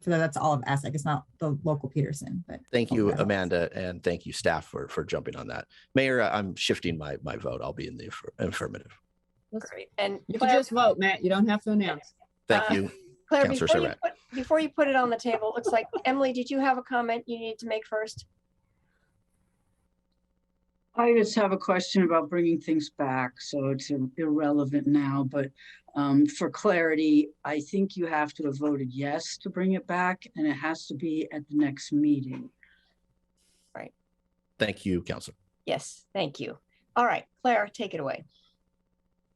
[SPEAKER 12] So that's all of ASEC. It's not the local Peterson, but
[SPEAKER 4] Thank you, Amanda, and thank you, staff, for jumping on that. Mayor, I'm shifting my vote. I'll be in the affirmative.
[SPEAKER 1] That's great. And
[SPEAKER 6] You
[SPEAKER 1] Claire,
[SPEAKER 6] can just vote, Matt. You don't have to announce.
[SPEAKER 4] Thank you,
[SPEAKER 1] Claire,
[SPEAKER 4] Councilor Surratt.
[SPEAKER 1] before you put it on the table, it looks like, Emily, did you have a comment you need to make first?
[SPEAKER 10] I just have a question about bringing things back, so it's irrelevant now, but for clarity, I think you have to have voted yes to bring it back, and it has to be at the next meeting.
[SPEAKER 1] Right.
[SPEAKER 4] Thank you, Councilor.
[SPEAKER 1] Yes, thank you. All right, Claire, take it away.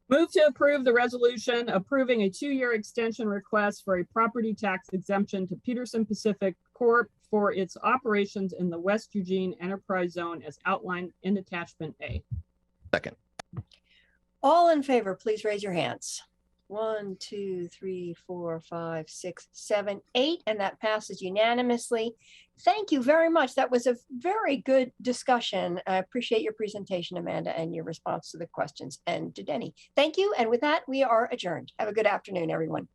[SPEAKER 6] Move to approve the resolution approving a 2-year extension request for a property tax exemption to Peterson Pacific Corp for its operations in the West Eugene Enterprise Zone as outlined in Attachment A.
[SPEAKER 4] Second.
[SPEAKER 1] All in favor, please raise your hands. 1, 2, 3, 4, 5, 6, 7, 8, and that passes unanimously. Thank you very much. That was a very good discussion. I appreciate your presentation, Amanda, and your response to the questions, and to Denny. Thank you. And with that, we are adjourned. Have a good afternoon, everyone.